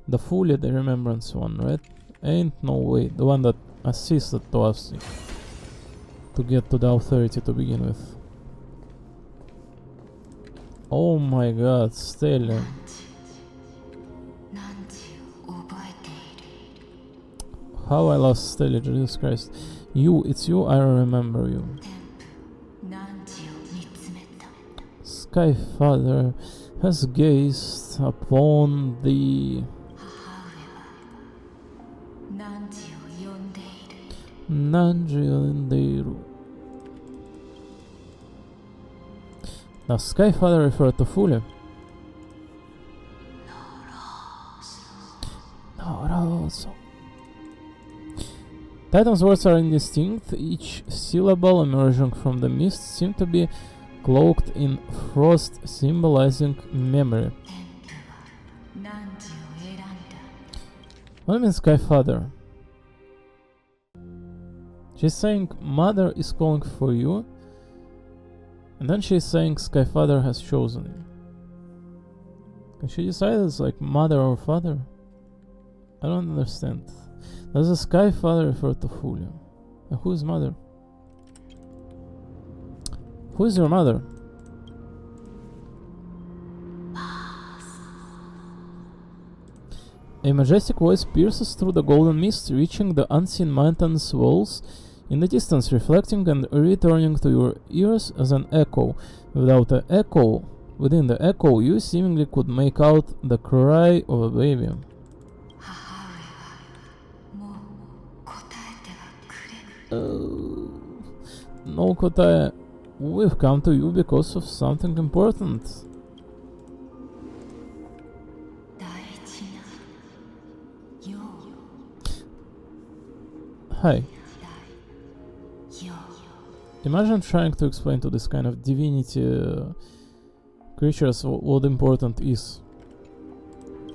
Speaker 1: the Fully, the remembrance one, right? Ain't no way. The one that assisted to us to get to the authority to begin with. Oh my god, Stella.
Speaker 3: 何時を覚えている。
Speaker 1: How I lost Stella, Jesus Christ. You, it's you, I remember you.
Speaker 3: 何時を見つめた。
Speaker 1: Sky Father has gazed upon the
Speaker 3: 母上は何時を呼んでいる。
Speaker 1: Nanji Ndeiru. Now, Sky Father referred to Fully. Noroso. Titan's words are indistinct. Each syllable emerging from the mist seemed to be cloaked in frost, symbolizing memory.
Speaker 3: 天父は何時を選んだ。
Speaker 1: What means Sky Father? She's saying Mother is calling for you, and then she's saying Sky Father has chosen you. Can she decide it's like Mother or Father? I don't understand. Does the Sky Father refer to Fully? And who is Mother? Who is your mother? A majestic voice pierces through the golden mist, reaching the unseen mountain's walls in the distance, reflecting and returning to your ears as an echo. Within the echo, you seemingly could make out the cry of a baby.
Speaker 3: 母上はもう答えてはくれぬ。
Speaker 1: No, Kotae, we've come to you because of something important.
Speaker 3: 大事な用。
Speaker 1: Hi.
Speaker 3: 大用。
Speaker 1: Imagine trying to explain to this kind of divinity creatures what important is.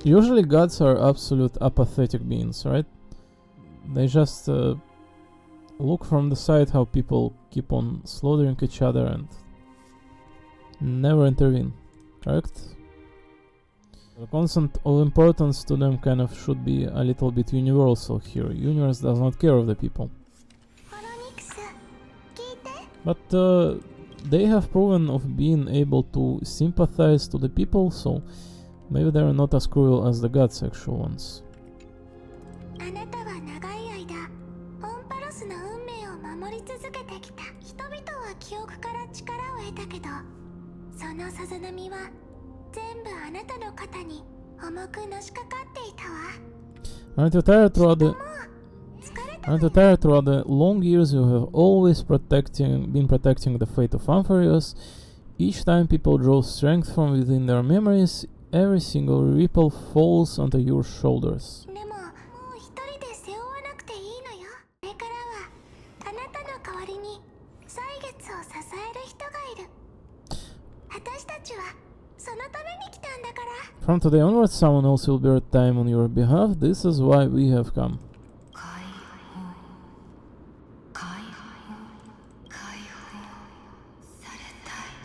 Speaker 1: Usually gods are absolute apathetic beings, right? They just look from the side how people keep on slaughtering each other and never intervene, correct? The concept of importance to them kind of should be a little bit universal here. Universe does not care of the people.
Speaker 4: ホロニクス、聞いて。
Speaker 1: But they have proven of being able to sympathize to the people, so maybe they're not as cruel as the gods, actual ones.
Speaker 4: あなたは長い間、オンパロスの運命を守り続けてきた。人々は記憶から力を得たけど、そのさざ波は全部あなたの肩に重くのしかかっていたわ。
Speaker 1: Aren't you tired throughout the
Speaker 4: 疲れた
Speaker 1: Aren't you tired throughout the long years you have always been protecting the fate of Amphareus? Each time people draw strength from within their memories, every single ripple falls onto your shoulders.
Speaker 4: でも、もう一人で背負わなくていいのよ。これからはあなたの代わりに歳月を支える人がいる。私たちはそのために来たんだから。
Speaker 1: From today onwards, someone else will bear time on your behalf. This is why we have come.
Speaker 3: 解放。解放。解放されたい。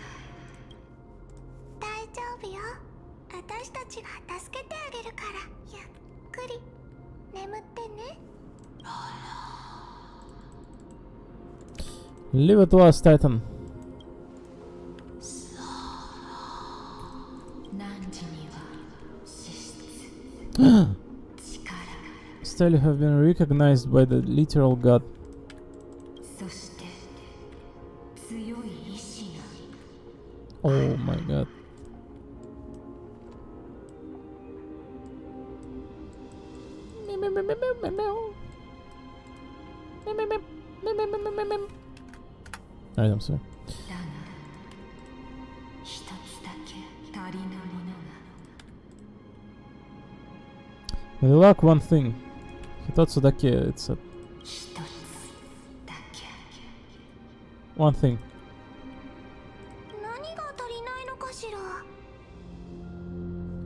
Speaker 4: 大丈夫よ。私たちが助けてあげるから。ゆっくり眠ってね。
Speaker 1: Leave it to us, Titan.
Speaker 3: 何時には資質。力。
Speaker 1: Still, you have been recognized by the literal god.
Speaker 3: そして強い意志が。
Speaker 1: Oh my god. Alright, I'm sorry.
Speaker 3: だが一つだけ足りぬものが
Speaker 1: We lack one thing. Hitotsu dake, it's a
Speaker 3: 一つだけ
Speaker 1: one thing.
Speaker 4: 何が足りないのかしら。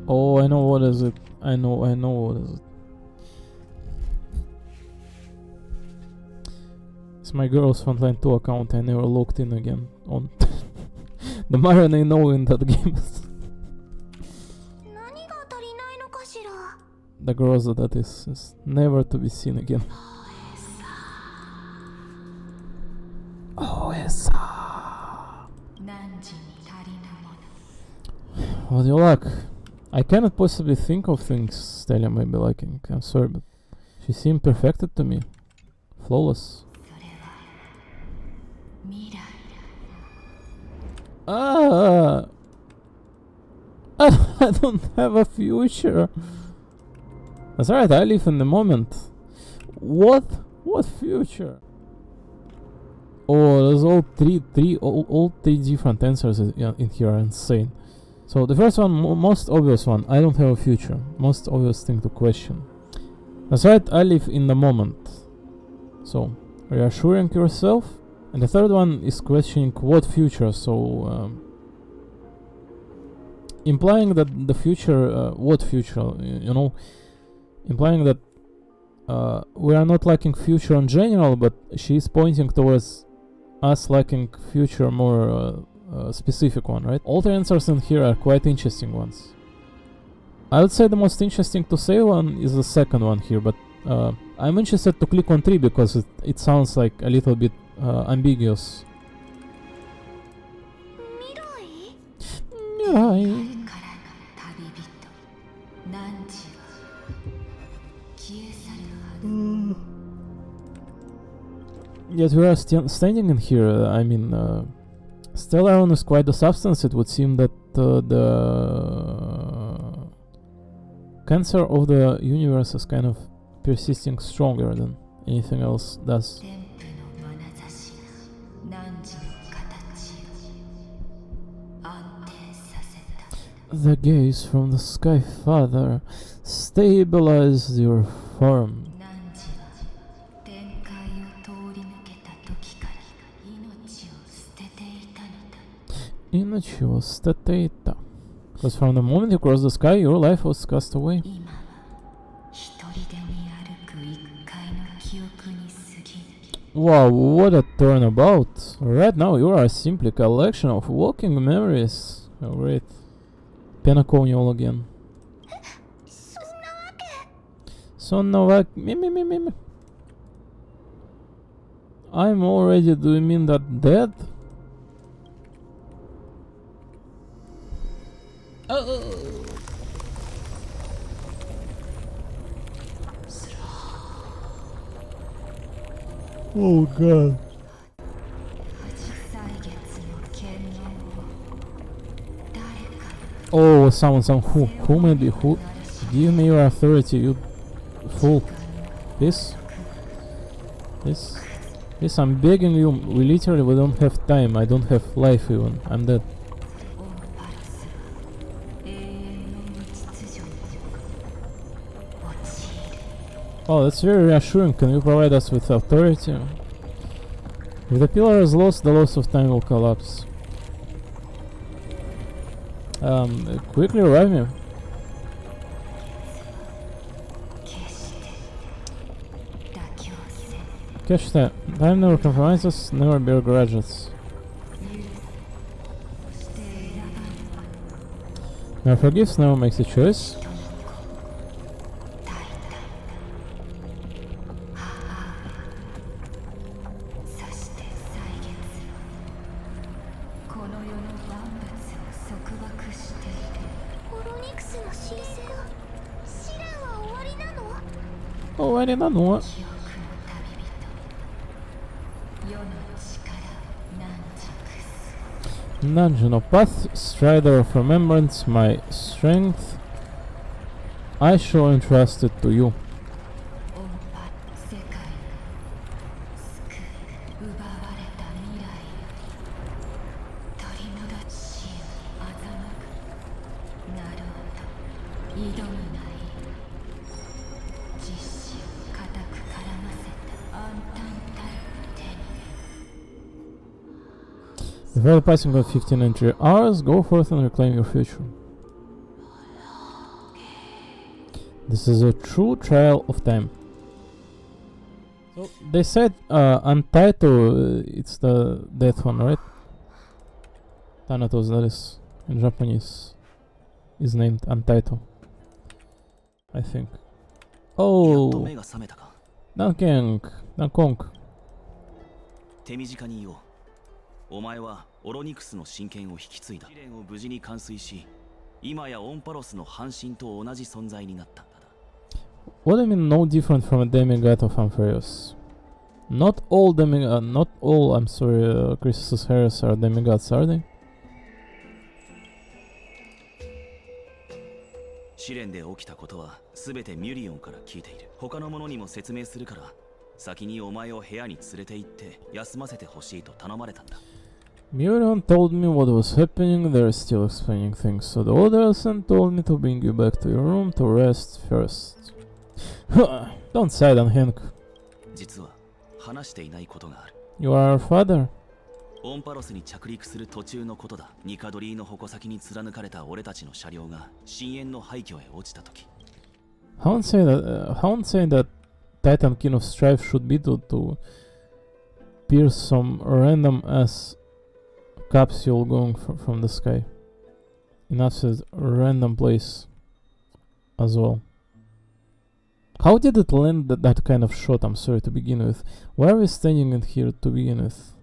Speaker 1: Oh, I know what is it. I know what is it. It's my girl's Frontline 2 account. I never logged in again on the Marion I know in that game.
Speaker 4: 何が足りないのかしら。
Speaker 1: The girls that is never to be seen again. Oh, yes.
Speaker 3: 何時に足りぬもの
Speaker 1: What do you lack? I cannot possibly think of things Stella may be lacking. I'm sorry, but she seemed perfected to me. Flawless.
Speaker 3: それは未来
Speaker 1: Ah! I don't have a future. That's right, I live in the moment. What? What future? Oh, there's all three different answers in here are insane. So the first one, most obvious one, I don't have a future. Most obvious thing to question. That's right, I live in the moment. So, reassuring yourself. And the third one is questioning what future. So, implying that the future, what future? You know, implying that we are not lacking future in general, but she's pointing towards us lacking future more specific one, right? All the answers in here are quite interesting ones. I would say the most interesting to say one is the second one here, but I'm interested to click on 3 because it sounds like a little bit ambiguous.
Speaker 4: 未来？
Speaker 1: Mirai.
Speaker 3: からの旅人何時は消え去るはず
Speaker 1: Yet we are standing in here. I mean, stellar iron is quite the substance. It would seem that the cancer of the universe is kind of persisting stronger than anything else does.
Speaker 3: 天賦の眼差しが汝の形を安定させた
Speaker 1: The gaze from the sky, Father, stabilize your form.
Speaker 3: 汝は天界を通り抜けた時から命を捨てていたのだ
Speaker 1: Inachi was stateta. Because from the moment you crossed the sky, your life was cast away.
Speaker 3: 今は一人でに歩く一回の記憶に過ぎぬ
Speaker 1: Wow, what a turnabout. Right now you are simply a collection of walking memories. Oh, great. Penaconial again.
Speaker 4: そんなわけ。
Speaker 1: So now me. I'm already, do you mean that dead? Oh god.
Speaker 3: 歳月の権限を誰か
Speaker 1: Oh, someone who may be who? Give me your authority, you fool. This, I'm begging you. We don't have time. I don't have life even. I'm dead.
Speaker 3: オンパルスは永遠の無秩序に陥る
Speaker 1: Oh, that's very reassuring. Can you provide us with authority? If the pillar is lost, the loss of time will collapse. Quickly revive me.
Speaker 3: 決して妥協せ
Speaker 1: Catch that. Time never compromises, never bear grudges.
Speaker 3: して選ばぬ
Speaker 1: Never forgives, never makes a choice.
Speaker 3: 人の子大胆母そして歳月はこの世の万物を束縛している
Speaker 4: ホロニクスの神聖が試練は終わりなの？
Speaker 1: Oh, I didn't know.
Speaker 3: 記憶の旅人世の力を軟弱す
Speaker 1: Nanji no path, strider of remembrance, my strength. I shall entrust it to you.
Speaker 3: 奪われた未来取り戻し欺くなろうと挑むがいい実子を固く絡ませた暗淡たる手に
Speaker 1: Before passing on 15 entry hours, go forth and reclaim your future. This is a true trial of time. So they said Antaito, it's the death one, right? Thanatos, that is in Japanese, is named Antaito, I think.
Speaker 2: やっと
Speaker 1: Oh,
Speaker 2: 目が覚めたか。
Speaker 1: Dankong.
Speaker 2: 手短に言おう。お前はオロニクスの神権を引き継いだ。試練を無事に完遂し、今やオンパロスの半身と同じ存在になったんだ。
Speaker 1: What do you mean no different from a demigod of Ampharos? Not all I'm sorry, Chrysos Heres are demigods, are they?
Speaker 2: 試練で起きたことは全てミュリオンから聞いている。他の者にも説明するから、先にお前を部屋に連れて行って休ませてほしいと頼まれたんだ。
Speaker 1: Murion told me what was happening, they're still explaining things, so the Oderson told me to bring you back to your room to rest first. Don't side on Hank.
Speaker 2: 実は話していないことがある。
Speaker 1: You are our father.
Speaker 2: オンパロスに着陸する途中のことだ。ニカドリーの矛先に貫かれた俺たちの車両が深淵の廃墟へ落ちたとき。
Speaker 1: How insane that Titan King of Strife should be to pierce some random ass capsule going from the sky. In absolute random place as well. How did it land that kind of shot, I'm sorry, to begin with? Why are we standing in here to begin with?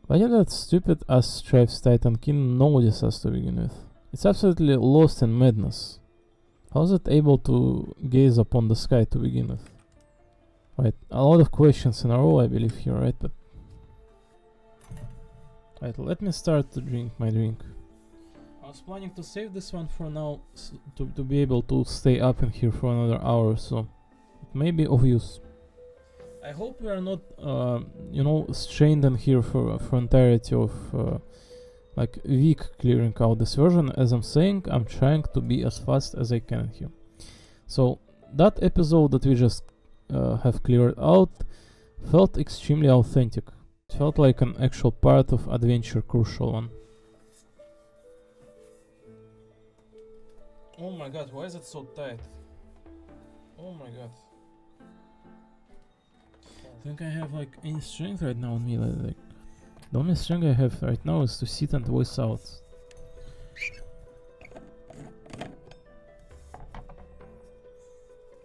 Speaker 1: Why did that stupid ass Strife's Titan King notice us to begin with? It's absolutely lost in madness. How is it able to gaze upon the sky to begin with? Right, a lot of questions in a row I believe here, right? But right, let me start to drink my drink. I was planning to save this one for now to be able to stay up in here for another hour, so it may be of use. I hope we are not, strained in here for entirety of like week clearing out this version. As I'm saying, I'm trying to be as fast as I can here. So that episode that we just have cleared out felt extremely authentic. It felt like an actual part of adventure, crucial one. Oh my god, why is it so tight? Oh my god. I think I have like any strength right now on me, like the only strength I have right now is to sit and voice out.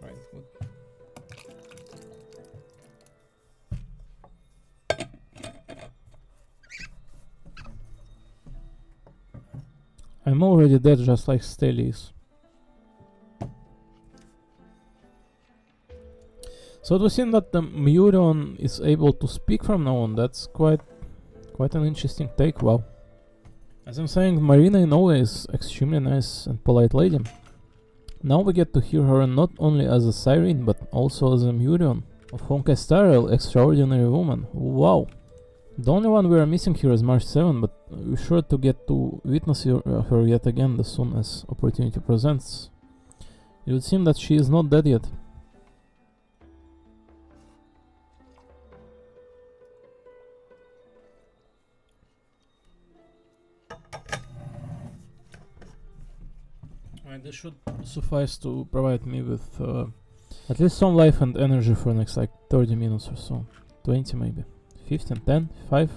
Speaker 1: Right, good. I'm already dead just like Steli is. So it was seen that the Murion is able to speak from now on. That's quite an interesting take, wow. As I'm saying, Marina Inoue is extremely nice and polite lady. Now we get to hear her not only as a siren, but also as a Murion of Honkai Star Rail, extraordinary woman. Wow. The only one we are missing here is March 7, but we're sure to get to witness her yet again as soon as opportunity presents. It would seem that she is not dead yet. This should suffice to provide me with at least some life and energy for next like 30 minutes or so. 20 maybe. 15, 10, 5.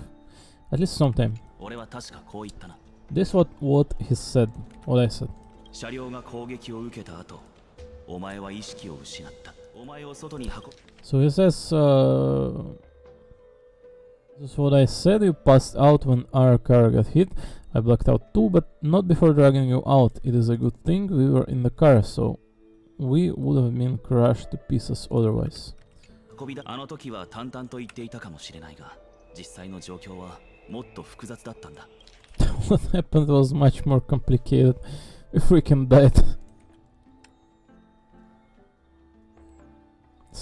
Speaker 1: At least some time.
Speaker 2: 俺は確かこう言ったな。
Speaker 1: This what he said. What I said.
Speaker 2: 車両が攻撃を受けた後、お前は意識を失った。お前を外に運ぶ。
Speaker 1: So he says, this is what I said, you passed out when our car got hit. I blacked out too, but not before dragging you out. It is a good thing we were in the car, so we would have been crushed to pieces otherwise.
Speaker 2: あの時は淡々と言っていたかもしれないが、実際の状況はもっと複雑だったんだ。
Speaker 1: What happened was much more complicated. We freaking died.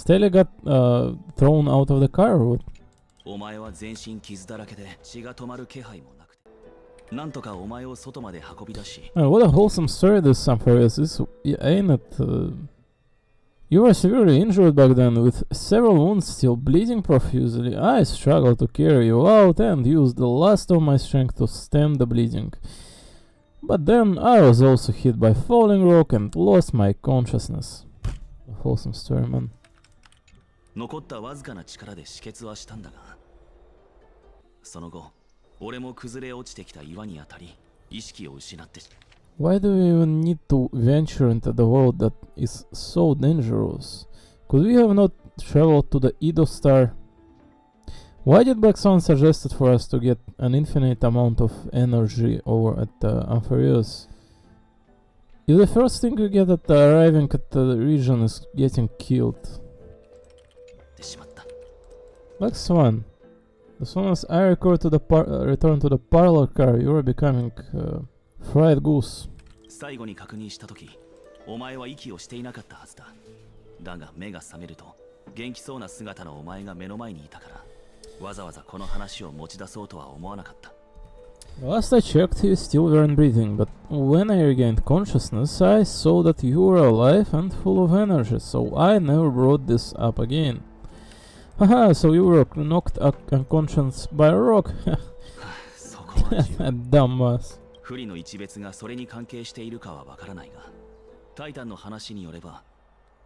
Speaker 1: Stella got thrown out of the car or what?
Speaker 2: お前は全身傷だらけで血が止まる気配もなくて、なんとかお前を外まで運び出し、
Speaker 1: What a wholesome story this Amphareus is, ain't it? You were severely injured back then, with several wounds still bleeding profusely. I struggled to carry you out and used the last of my strength to stem the bleeding. But then I was also hit by falling rock and lost my consciousness. A wholesome story, man.
Speaker 2: 残ったわずかな力で止血はしたんだが、その後、俺も崩れ落ちてきた岩に当たり、意識を失って。
Speaker 1: Why do we even need to venture into the world that is so dangerous? Could we have not traveled to the Edo Star? Why did Black Swan suggest for us to get an infinite amount of energy over at Amphareus? If the first thing we get at arriving at the region is getting killed.
Speaker 2: しまった。
Speaker 1: Black Swan. As soon as I return to the parlor car, you are becoming fried goose.
Speaker 2: 最後に確認したとき、お前は息をしていなかったはずだ。だが目が覚めると、元気そうな姿のお前が目の前にいたから、わざわざこの話を持ち出そうとは思わなかった。
Speaker 1: Last I checked, you still weren't breathing, but when I regained consciousness, I saw that you were alive and full of energy, so I never brought this up again. Haha, so you were knocked unconscious by a rock.
Speaker 2: そこは
Speaker 1: Dumbass.
Speaker 2: 不利の一別がそれに関係しているかはわからないが、タイタンの話によれば、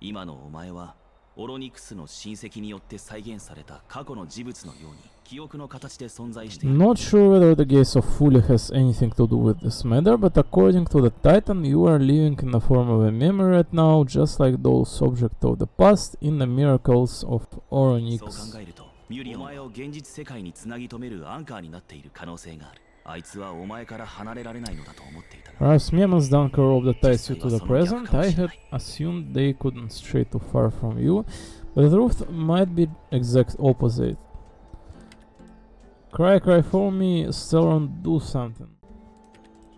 Speaker 2: 今のお前はオロニクスの親戚によって再現された過去の事物のように記憶の形で存在している。
Speaker 1: Not sure whether the gaze of Fully has anything to do with this matter, but according to the Titan, you are living in the form of a memory right now, just like those subjects of the past in the miracles of
Speaker 2: そう
Speaker 1: Oronix.
Speaker 2: 考えると、ミュリオンはお前を現実世界につなぎ止めるアンカーになっている可能性がある。あいつはお前から離れられないのだと思っていたが、
Speaker 1: Perhaps Memon's Dunker rope that ties you to the present. I had assumed they couldn't stray too far from you, but the truth might be exact opposite. Cry, cry for me, Stellan, do something.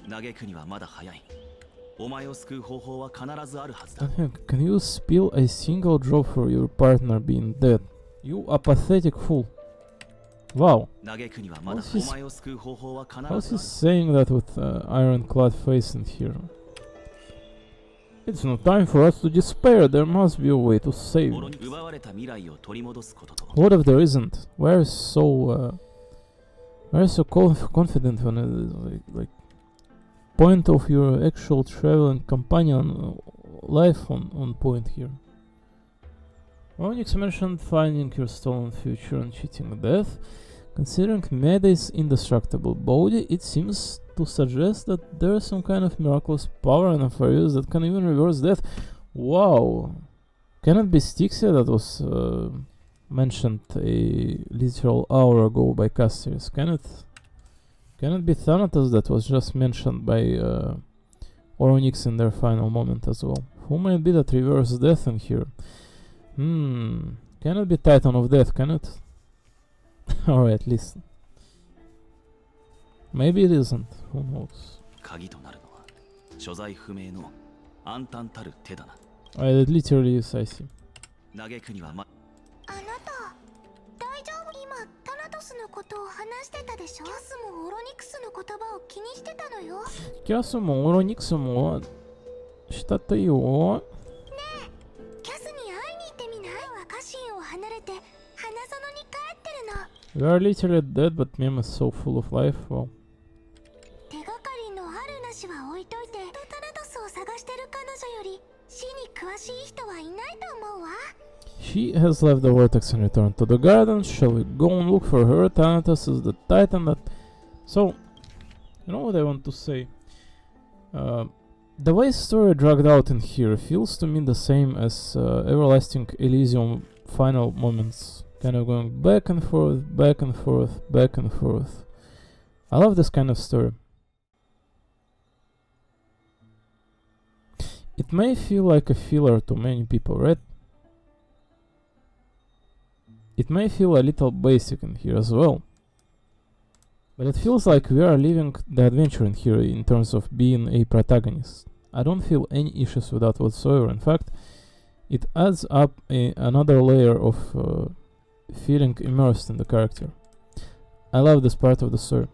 Speaker 2: 嘆くにはまだ早い。お前を救う方法は必ずあるはずだ。
Speaker 1: Can you spill a single drop for your partner being dead? You apathetic fool. Wow.
Speaker 2: 嘆くにはまだ
Speaker 1: How's
Speaker 2: お前を救う方法は必
Speaker 1: How's
Speaker 2: ず
Speaker 1: he
Speaker 2: ある。
Speaker 1: saying that with ironclad face in here? It's not time for us to despair. There must be a way to save
Speaker 2: オロ
Speaker 1: him.
Speaker 2: に奪われた未来を取り戻すことと、
Speaker 1: What if there isn't? Why are you so confident when like point of your actual traveling companion life on point here? Onyx mentioned finding your stolen future and cheating death. Considering Mede's indestructible body, it seems to suggest that there is some kind of miraculous power in Amphareus that can even reverse death. Wow! Can it be Styxia that was mentioned a literal hour ago by Cassius? Can it be Thanatos that was just mentioned by Oronix in their final moment as well? Who might be that reverse death in here? Can it be Titan of Death, can it? Alright, listen. Maybe it isn't. Who knows?
Speaker 2: 鍵となるのは所在不明の暗淡たる手だな。
Speaker 1: It literally is, I see.
Speaker 2: 嘆くにはま
Speaker 4: あなた大丈夫？今タナトスのことを話してたでしょ。キャスもオロニクスの言葉を気にしてたのよ。
Speaker 1: Kiasuもオロニクスもしたとよ。
Speaker 4: キャスに会いに行ってみない？は家臣を離れて花園に帰ってるの。
Speaker 1: We are literally dead, but Mem is so full of life. Well,
Speaker 4: 手がかりのあるなしは置いといて、タナトスを探してる彼女より死に詳しい人はいないと思うわ。
Speaker 1: she has left the vortex and returned to the garden. Shall we go and look for her? Thanatos is the titan that... So, you know what I want to say? The way story dragged out in here feels to me the same as Everlasting Elysium final moments. Kind of going back and forth, back and forth, back and forth. I love this kind of story. It may feel like a filler to many people, right? It may feel a little basic in here as well. But it feels like we are living the adventure in here in terms of being a protagonist. I don't feel any issues with that whatsoever. In fact, It adds up another layer of feeling immersed in the character. I love this part of the story.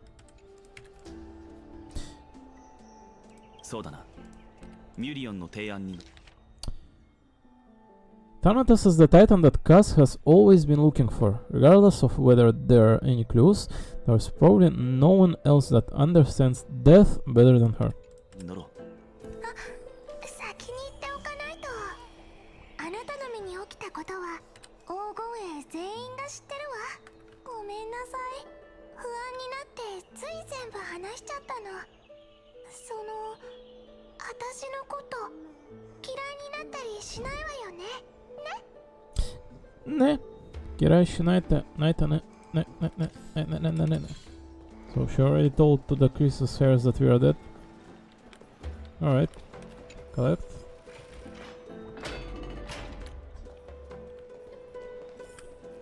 Speaker 2: そうだな。ミュリオンの提案に
Speaker 1: Thanatos is the titan that Kaz has always been looking for. Regardless of whether there are any clues, there's probably no one else that understands death better than her.
Speaker 2: 乗ろう。
Speaker 4: 先に言っておかないと。あなたの身に起きたことは黄金衛全員が知ってるわ。ごめんなさい。不安になってつい全部話しちゃったの。私のこと嫌いになったりしないわよね。
Speaker 1: Ne. Kirai Shinaita. Ne. So she already told to the Crisis Hairs that we are dead. Alright. Collect.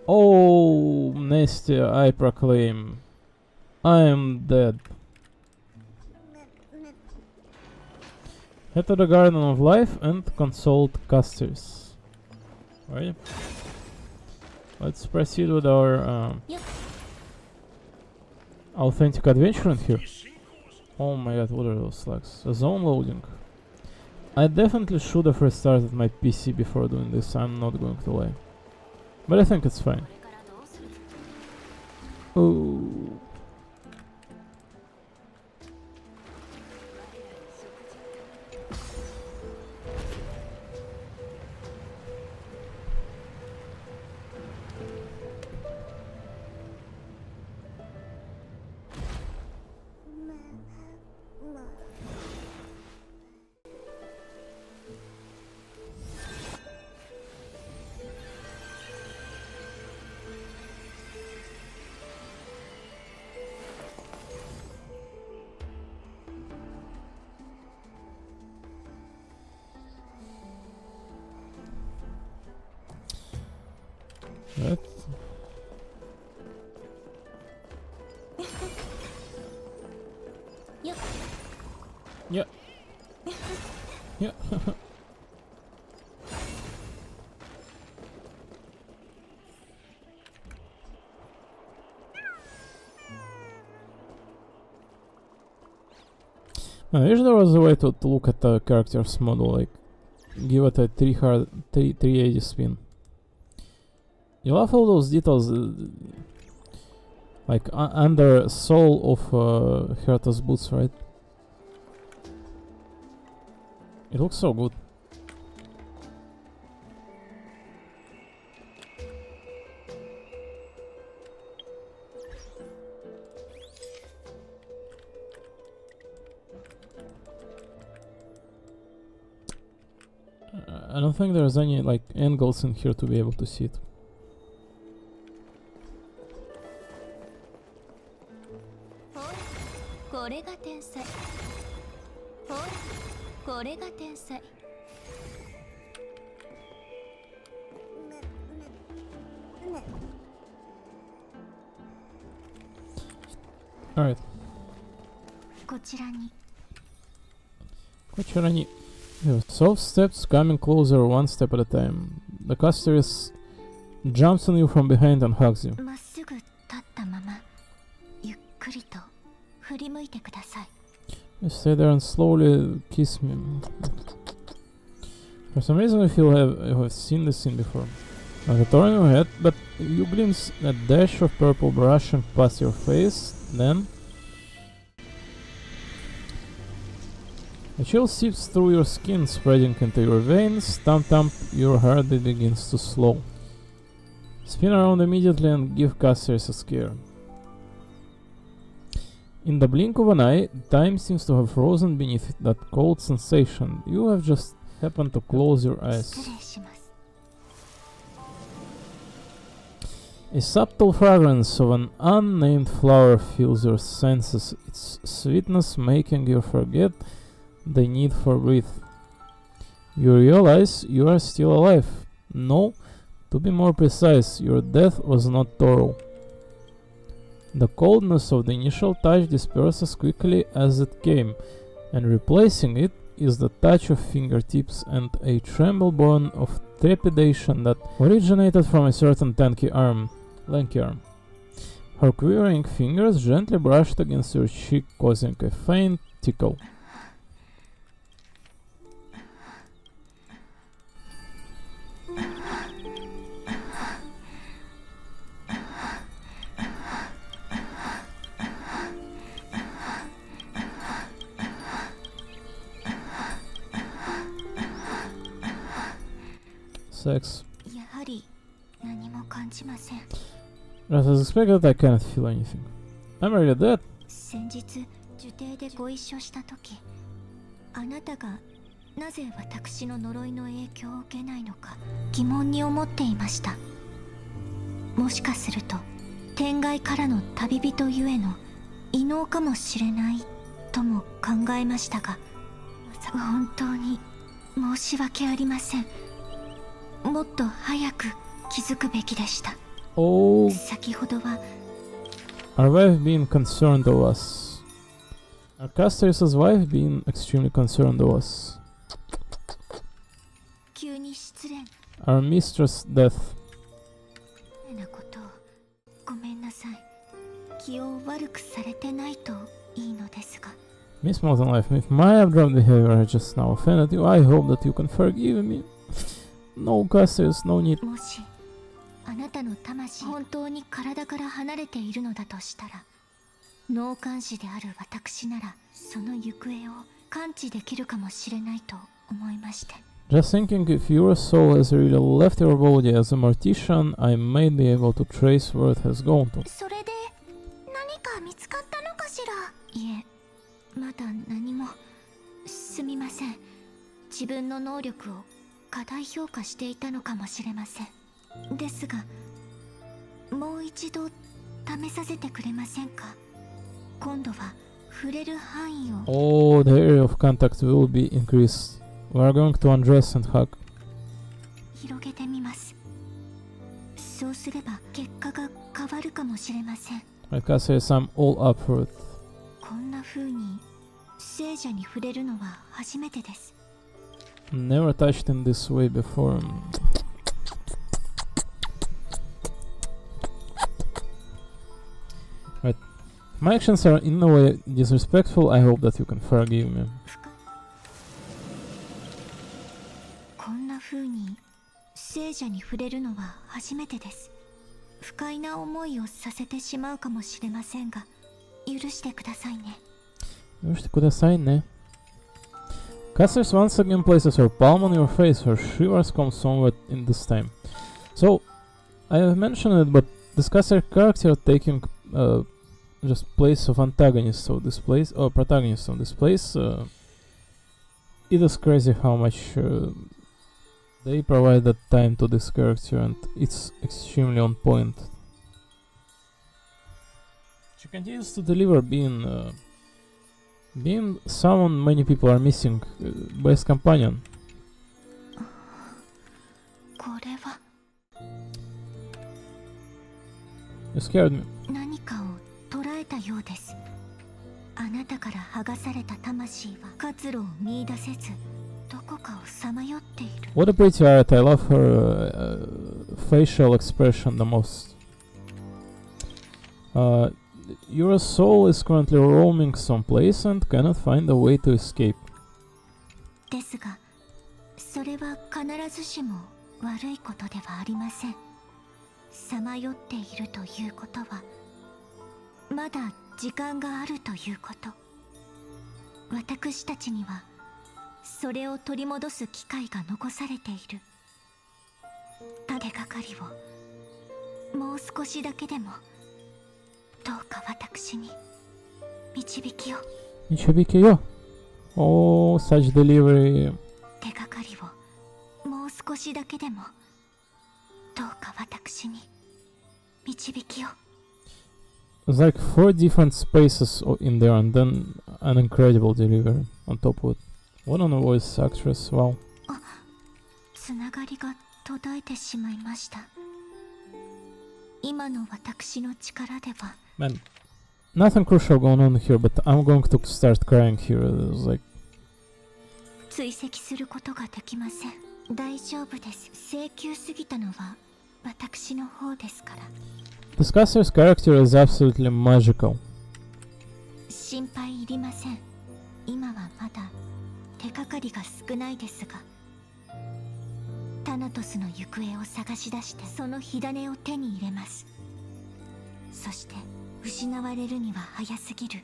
Speaker 1: Oh, Nestia, I proclaim. I am dead. Head to the Garden of Life and consult casters. Right. Let's proceed with our authentic adventure in here. Oh my god, what are those slugs? A zone loading. I definitely should have restarted my PC before doing this, I'm not going to lie. But I think it's fine. Oh. Right.
Speaker 4: Yep.
Speaker 1: Yeah. Yeah. I wish there was a way to look at the character's model, like give it a 380 spin. You love all those details, like under sole of Herta's boots, right? It looks so good. I don't think there's any like angles in here to be able to see it. Alright.
Speaker 4: こちらに。
Speaker 1: Kochirani. Soft steps coming closer one step at a time. The caster jumps on you from behind and hugs you.
Speaker 4: まっすぐ立ったままゆっくりと振り向いてください。
Speaker 1: You stay there and slowly kiss me. For some reason I feel I have seen this scene before. Like a turn in your head, but you glimpse a dash of purple brushing past your face, then a chill seeps through your skin, spreading into your veins. Thump, your heartbeat begins to slow. Spin around immediately and give casters a scare. In the blink of an eye, time seems to have frozen beneath that cold sensation. You have just happened to close your eyes.
Speaker 4: 失礼します。
Speaker 1: A subtle fragrance of an unnamed flower fills your senses, its sweetness making you forget the need for breath. You realize you are still alive. No, to be more precise, your death was not thorough. The coldness of the initial touch disperses quickly as it came, and replacing it is the touch of fingertips and a tremble born of trepidation that originated from a certain lanky arm. Her quivering fingers gently brushed against your cheek, causing a faint tickle. Sex.
Speaker 4: やはり何も感じません。
Speaker 1: As expected, I cannot feel anything. I'm really dead.
Speaker 4: 先日受刑でご一緒した時、あなたがなぜ私の呪いの影響を受けないのか疑問に思っていました。もしかすると天外からの旅人ゆえの異能かもしれないとも考えましたが、本当に申し訳ありません。もっと早く気づくべきでした。
Speaker 1: Oh,
Speaker 4: 先ほどは
Speaker 1: our wife being concerned of us. Our Caster's wife being extremely concerned of us.
Speaker 4: 急に失恋
Speaker 1: Our mistress' death.
Speaker 4: なことをごめんなさい。気を悪くされてないといいのですが。
Speaker 1: Miss Mountain Life, if my abrupt behavior has just now offended you, I hope that you can forgive me. No, Caster's, no need.
Speaker 4: もしあなたの魂本当に体から離れているのだとしたら、脳幹視である私ならその行方を感知できるかもしれないと思いまして。
Speaker 1: Just thinking, if your soul has really left your body as a mortician, I might be able to trace where it has gone to.
Speaker 4: それで何か見つかったのかしら。いえ、まだ何も。すみません。自分の能力を過大評価していたのかもしれません。ですが、もう一度試させてくれませんか。今度は触れる範囲を。
Speaker 1: Oh, the area of contact will be increased. We are going to undress and hug.
Speaker 4: 広げてみます。そうすれば結果が変わるかもしれません。
Speaker 1: Like I say, I'm all up for it.
Speaker 4: こんな風に聖者に触れるのは初めてです。
Speaker 1: Never touched in this way before. Right. My actions are in no way disrespectful. I hope that you can forgive me.
Speaker 4: こんな風に聖者に触れるのは初めてです。不快な思いをさせてしまうかもしれませんが、許してくださいね。
Speaker 1: 許してくださいね。Casters once again places her palm on your face. Her shivers come somewhat in this time. So, I have mentioned it, but this caster character taking just place of antagonist of this place, or protagonist of this place. It is crazy how much they provide that time to this character, and it's extremely on point. She continues to deliver, being someone many people are missing, best companion.
Speaker 4: これは
Speaker 1: You scared me.
Speaker 4: 何かを捉えたようです。あなたから剥がされた魂は活路を見出せず、どこかをさまよっている。
Speaker 1: What a pretty art. I love her facial expression the most. Your soul is currently roaming someplace and cannot find a way to escape.
Speaker 4: ですが、それは必ずしも悪いことではありません。さまよっているということは、まだ時間があるということ。私たちにはそれを取り戻す機会が残されている。手がかりをもう少しだけでもどうか私に導きを。
Speaker 1: 導よ. Oh, such delivery.
Speaker 4: 手がかりをもう少しだけでもどうか私に導きを。
Speaker 1: There's like 4 different spaces in there, and then an incredible delivery on top of it. What on a voice actress, wow.
Speaker 4: つながりが途絶えてしまいました。今の私の力では。
Speaker 1: Man, nothing crucial going on here, but I'm going to start crying here. There's like
Speaker 4: 追跡することができません。大丈夫です。請求すぎたのは私の方ですから。
Speaker 1: This caster's character is absolutely magical.
Speaker 4: 心配いりません。今はまだ手がかりが少ないですが、タナトスの行方を探し出してその火種を手に入れます。そして失われるには早すぎる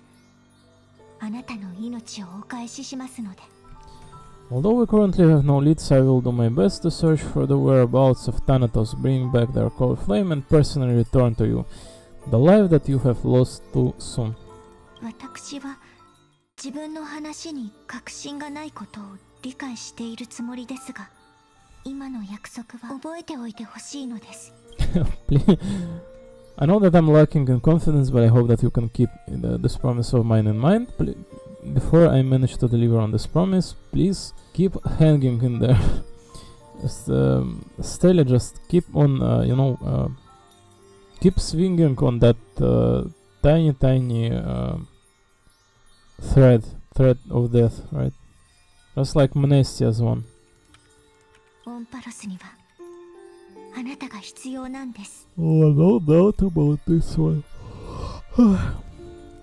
Speaker 4: あなたの命をお返ししますので。
Speaker 1: Although we currently have no leads, I will do my best to search for the whereabouts of Thanatos, bring back their cold flame, and personally return to you the life that you have lost too soon.
Speaker 4: 私は自分の話に確信がないことを理解しているつもりですが、今の約束は覚えておいてほしいのです。
Speaker 1: Please. I know that I'm lacking in confidence, but I hope that you can keep this promise of mine in mind. Before I manage to deliver on this promise, please keep hanging in there. Just, Stella, just keep on, keep swinging on that tiny thread of death, right? Just like Monestia's one.
Speaker 4: オンパロスにはあなたが必要なんです。
Speaker 1: Oh, no doubt about this one.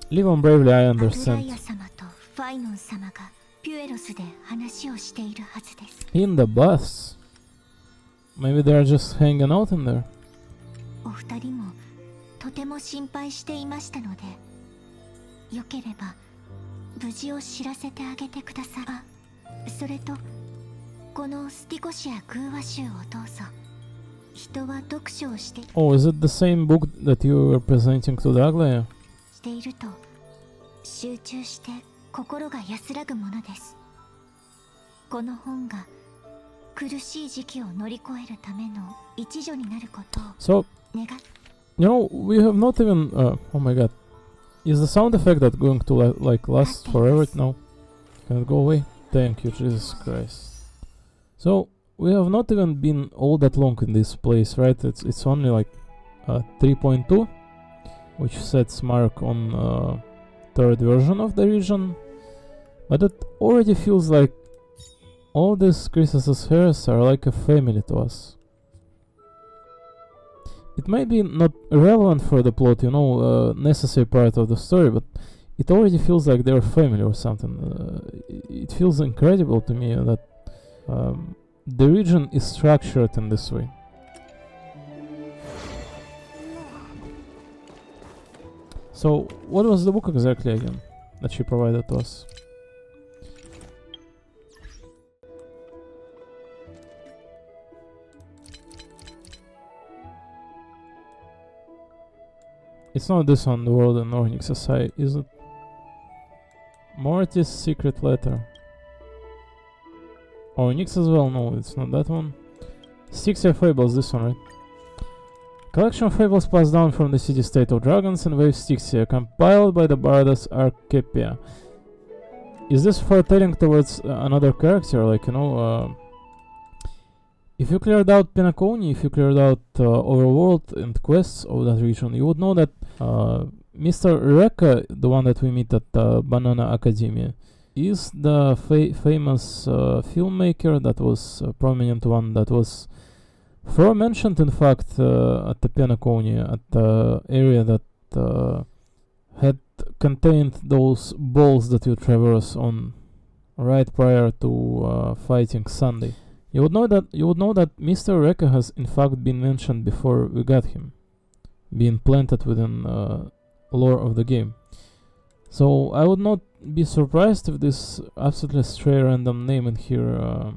Speaker 1: Live on bravely, I
Speaker 4: アグライ
Speaker 1: understand.
Speaker 4: ア様とファイノン様がピュエロスで話をしているはずです。
Speaker 1: In the bus. Maybe they're just hanging out in there.
Speaker 4: お二人もとても心配していましたので、よければ無事を知らせてあげてください。あ、それとこのスティコシア空話集をどうぞ。人は読書をして
Speaker 1: Oh, is it the same book that you were presenting to Daglia?
Speaker 4: いると集中して心が安らぐものです。この本が苦しい時期を乗り越えるための一助になることを
Speaker 1: So,
Speaker 4: 願っ
Speaker 1: you know, we have not even... oh my god. Is the sound effect that going to like last forever? No. Can it go away? Thank you, Jesus Christ. So, we have not even been all that long in this place, right? It's only like 3.2, which sets mark on third version of the region. But it already feels like all these Chrysos' heirs are like a family to us. It may be not relevant for the plot, you know, necessary part of the story, but it already feels like they're family or something. It feels incredible to me that the region is structured in this way. So, what was the book exactly again that she provided to us? It's not this one, The World in Ornyx Society, is it? Morty's Secret Letter. Ornyx as well? No, it's not that one. Styxia Fables, this one, right? Collection of fables passed down from the city-state of dragons and wave Styxia, compiled by the Bardas Archepia. Is this foretelling towards another character? Like, you know, if you cleared out Penacony, if you cleared out Overworld and quests of that region, you would know that Mr. Rekka, the one that we meet at Banana Academy, is the famous filmmaker that was a prominent one that was mentioned, in fact, at the Penacony, at the area that had contained those balls that you traverse on right prior to fighting Sunday. You would know that Mr. Rekka has in fact been mentioned before we got him, being planted within lore of the game. So I would not be surprised if this absolutely stray random name in here,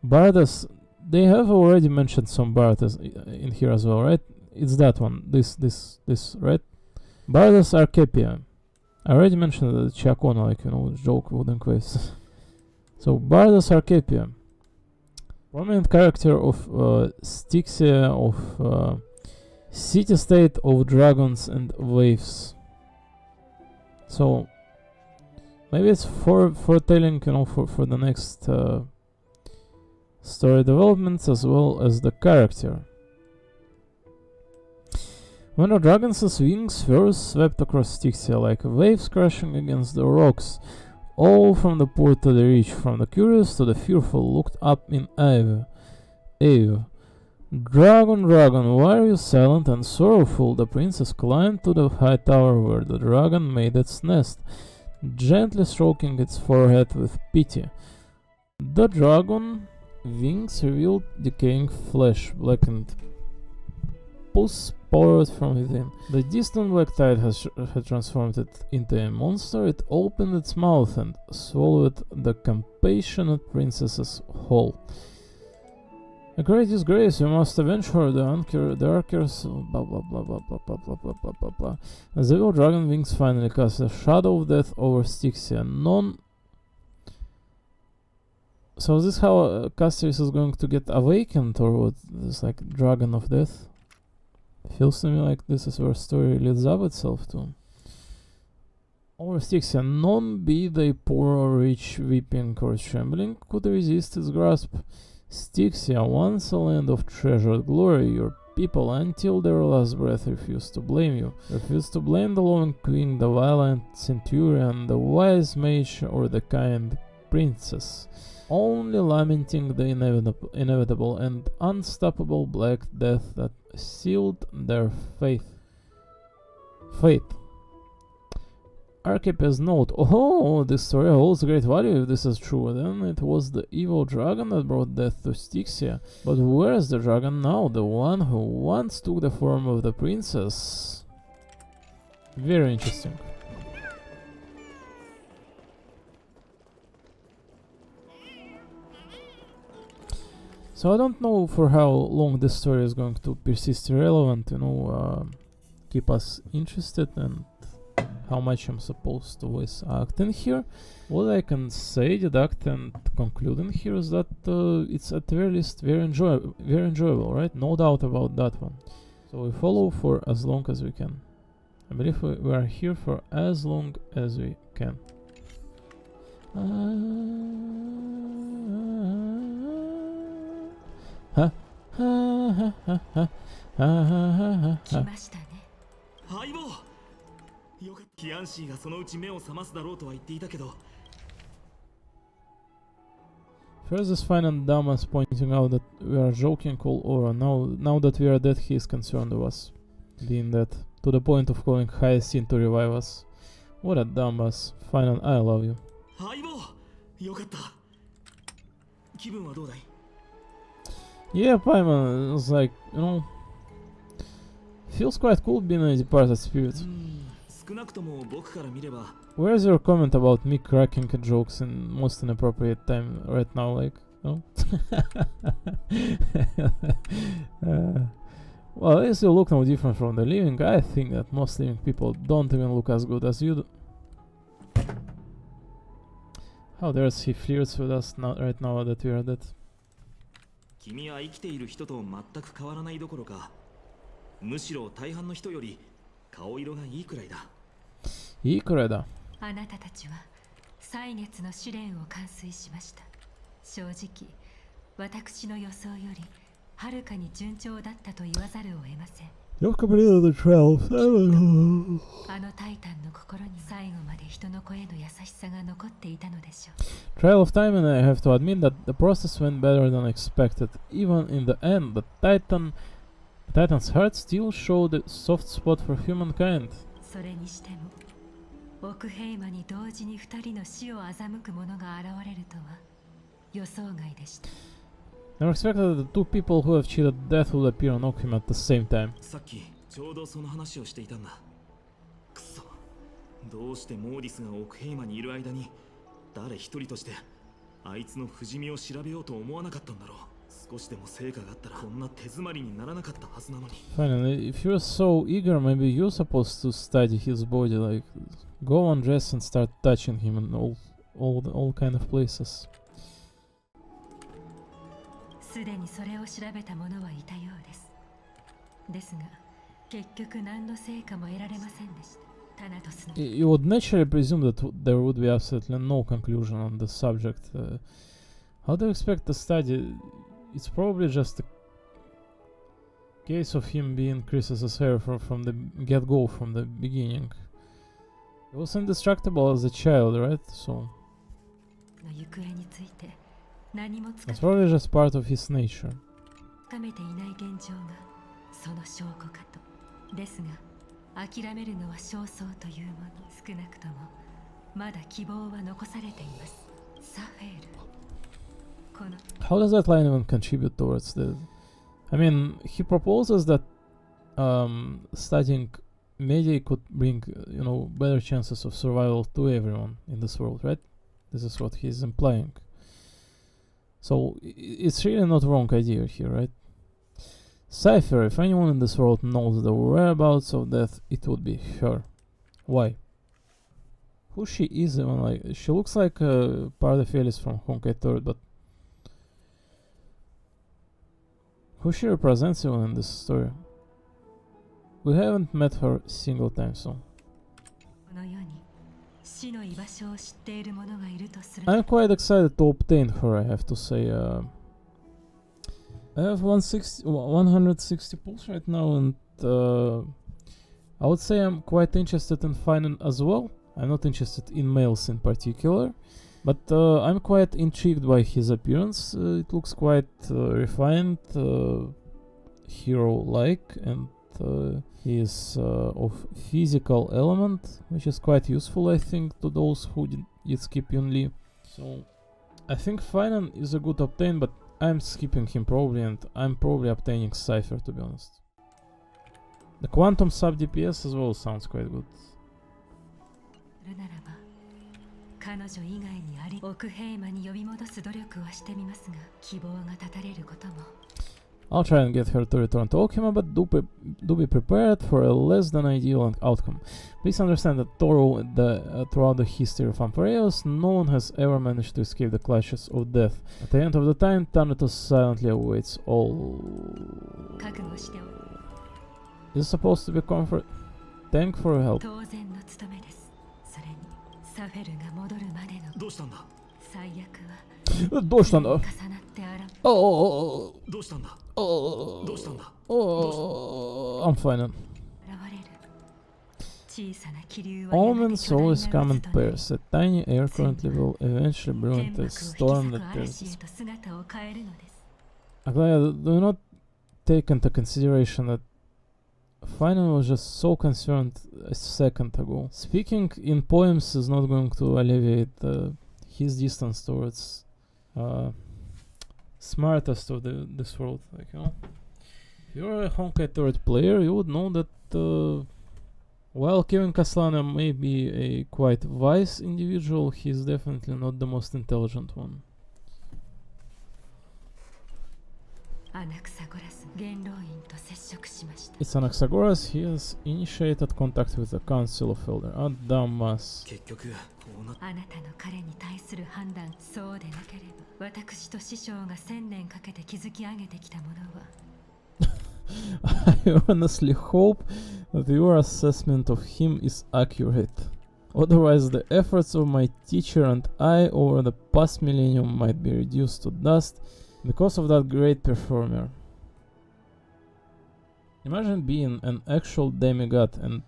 Speaker 1: Bardas, they have already mentioned some Bardas in here as well, right? It's that one, this, right? Bardas Archepia. I already mentioned the Chiacona, like, you know, joke wooden quest. So Bardas Archepia. Prominent character of Styxia, of city-state of dragons and waves. So maybe it's foretelling, you know, for the next story developments as well as the character. When the dragon's wings first swept across Styxia like waves crashing against the rocks, All from the poor to the rich, from the curious to the fearful, looked up in awe. Dragon, dragon, why are you silent and sorrowful? The princess climbed to the high tower where the dragon made its nest, gently stroking its forehead with pity. The dragon wings revealed decaying flesh, blackened pus poured from within. The distant black tide had transformed it into a monster. It opened its mouth and swallowed the compassionate princess's whole. A great disgrace, you must avenge her, the archers, blah blah blah blah blah blah blah blah blah blah blah. As the evil dragon wings finally cast a shadow of death over Styxia. So is this how Castrius is going to get awakened, or what? This like dragon of death? Feels to me like this is where story leads up itself to. Over Styxia, none, be they poor or rich, weeping or trembling, could resist its grasp. Styxia, once a land of treasured glory, your people until their last breath refused to blame you. Refused to blame the loving queen, the violent centurion, the wise mage, or the kind princess. Only lamenting the inevitable and unstoppable black death that sealed their fate. Archippus note, oh, this story holds great value if this is true. Then it was the evil dragon that brought death to Styxia. But where is the dragon now? The one who once took the form of the princess? Very interesting. So I don't know for how long this story is going to persist relevant, keep us interested, and how much I'm supposed to voice act in here. What I can say, deduct, and conclude in here is that it's at the very least very enjoyable, right? No doubt about that one. So we follow for as long as we can. I believe we are here for as long as we can. Ha ha ha ha ha ha ha.
Speaker 2: 相棒よかった。キアンシーがそのうち目を覚ますだろうとは言っていたけど。
Speaker 1: First is fine and Damas pointing out that we are joking all over. Now that we are dead, he is concerned of us being dead, to the point of calling Hyacinth to revive us. What a Damas. Fine and I love you.
Speaker 2: 相棒よかった。気分はどうだい？
Speaker 1: Yeah, Paimon, it's like, feels quite cool being a departed spirit.
Speaker 2: 少なくとも僕から見れば。
Speaker 1: Where's your comment about me cracking jokes in most inappropriate time right now, like, well, at least you look no different from the living. I think that most living people don't even look as good as you do. How dares he flirts with us right now that we are dead.
Speaker 2: 君は生きている人と全く変わらないどころか、むしろ大半の人より顔色がいいくらいだ。
Speaker 1: いいくらいだ。
Speaker 3: あなたたちは歳月の試練を完遂しました。正直、私の予想よりはるかに順調だったと言わざるを得ません。
Speaker 1: You've completed the trial.
Speaker 3: あのタイタンの心に最後まで人の子への優しさが残っていたのでしょう。
Speaker 1: Trial of time, and I have to admit that the process went better than expected. Even in the end, the Titan's heart still showed a soft spot for humankind.
Speaker 3: それにしても、奥平間に同時に二人の死を欺く者が現れるとは予想外でした。
Speaker 1: Never expected that the two people who have cheated death would appear on Okhim at the same time.
Speaker 2: さっきちょうどその話をしていたんだ。くそ、どうしてモーディスが奥平間にいる間に誰一人としてあいつの不死身を調べようと思わなかったんだろう。少しでも成果があったらこんな手詰まりにならなかったはずなのに。
Speaker 1: Finally, if you're so eager, maybe you're supposed to study his body, like go undress and start touching him in all kind of places.
Speaker 3: すでにそれを調べた者はいたようです。ですが、結局何の成果も得られませんでした。タナトスの。
Speaker 1: You would naturally presume that there would be absolutely no conclusion on the subject. How do you expect to study? It's probably just a case of him being Chrysos' heir from the get-go, from the beginning. He was indestructible as a child, right? So
Speaker 3: の行方について何もつか
Speaker 1: It's probably just part of his nature.
Speaker 3: めていない現状がその証拠かと。ですが諦めるのは少々というもの。少なくともまだ希望は残されています。サフェール。この
Speaker 1: How does that line even contribute towards the... I mean, he proposes that studying media could bring, you know, better chances of survival to everyone in this world, right? This is what he's implying. So it's really not wrong idea here, right? Cypher, if anyone in this world knows the whereabouts of death, it would be her. Why? Who she is even, like, she looks like part of Alice from Honkai Third, but who she represents even in this story? We haven't met her a single time, so
Speaker 3: この世に死の居場所を知っている者がいるとする。
Speaker 1: I'm quite excited to obtain her, I have to say. I have 160 pulls right now, and I would say I'm quite interested in finding as well. I'm not interested in males in particular, but I'm quite intrigued by his appearance. It looks quite refined, hero-like, and he is of physical element, which is quite useful, I think, to those who did skip Yun-Li. So I think Finan is a good obtain, but I'm skipping him probably, and I'm probably obtaining Cypher, to be honest. The Quantum sub DPS as well sounds quite good.
Speaker 3: ならば彼女以外にあり奥平魔に呼び戻す努力はしてみますが、希望が絶たれることも。
Speaker 1: I'll try and get her to return to Okima, but do be prepared for a less than ideal outcome. Please understand that throughout the history of Amphareos, no one has ever managed to escape the clutches of death. At the end of the time, Thanatos silently awaits all.
Speaker 3: 覚悟しておる。
Speaker 1: Is supposed to be comfort. Thank for your help.
Speaker 3: 当然の務めです。それにサフェルが戻るまでの
Speaker 2: どうしたんだ
Speaker 3: 最悪は
Speaker 1: どうしたんだ
Speaker 3: 重なってあら。
Speaker 2: どうしたんだ
Speaker 1: ど
Speaker 2: うしたんだ
Speaker 1: I'm fine.
Speaker 3: 現れる小さな気流は
Speaker 1: Omens always come in pairs. A tiny air currently will eventually brew into a storm that is.
Speaker 3: と姿を変えるのです。
Speaker 1: Aglaya, do not take into consideration that Finan was just so concerned a second ago. Speaking in poems is not going to alleviate his distance towards smartest of this world. Like, you know, if you're a Honkai Third player, you would know that while Kevin Caslana may be a quite wise individual, he's definitely not the most intelligent one.
Speaker 3: アナクサゴラス元老院と接触しました。
Speaker 1: It's Anaxagoras. He has initiated contact with the Council of Elder Adamas.
Speaker 2: 結局こうなっ
Speaker 3: あなたの彼に対する判断、そうでなければ私と師匠が1000年かけて築き上げてきたものは
Speaker 1: I honestly hope that your assessment of him is accurate. Otherwise, the efforts of my teacher and I over the past millennium might be reduced to dust because of that great performer. Imagine being an actual demigod and...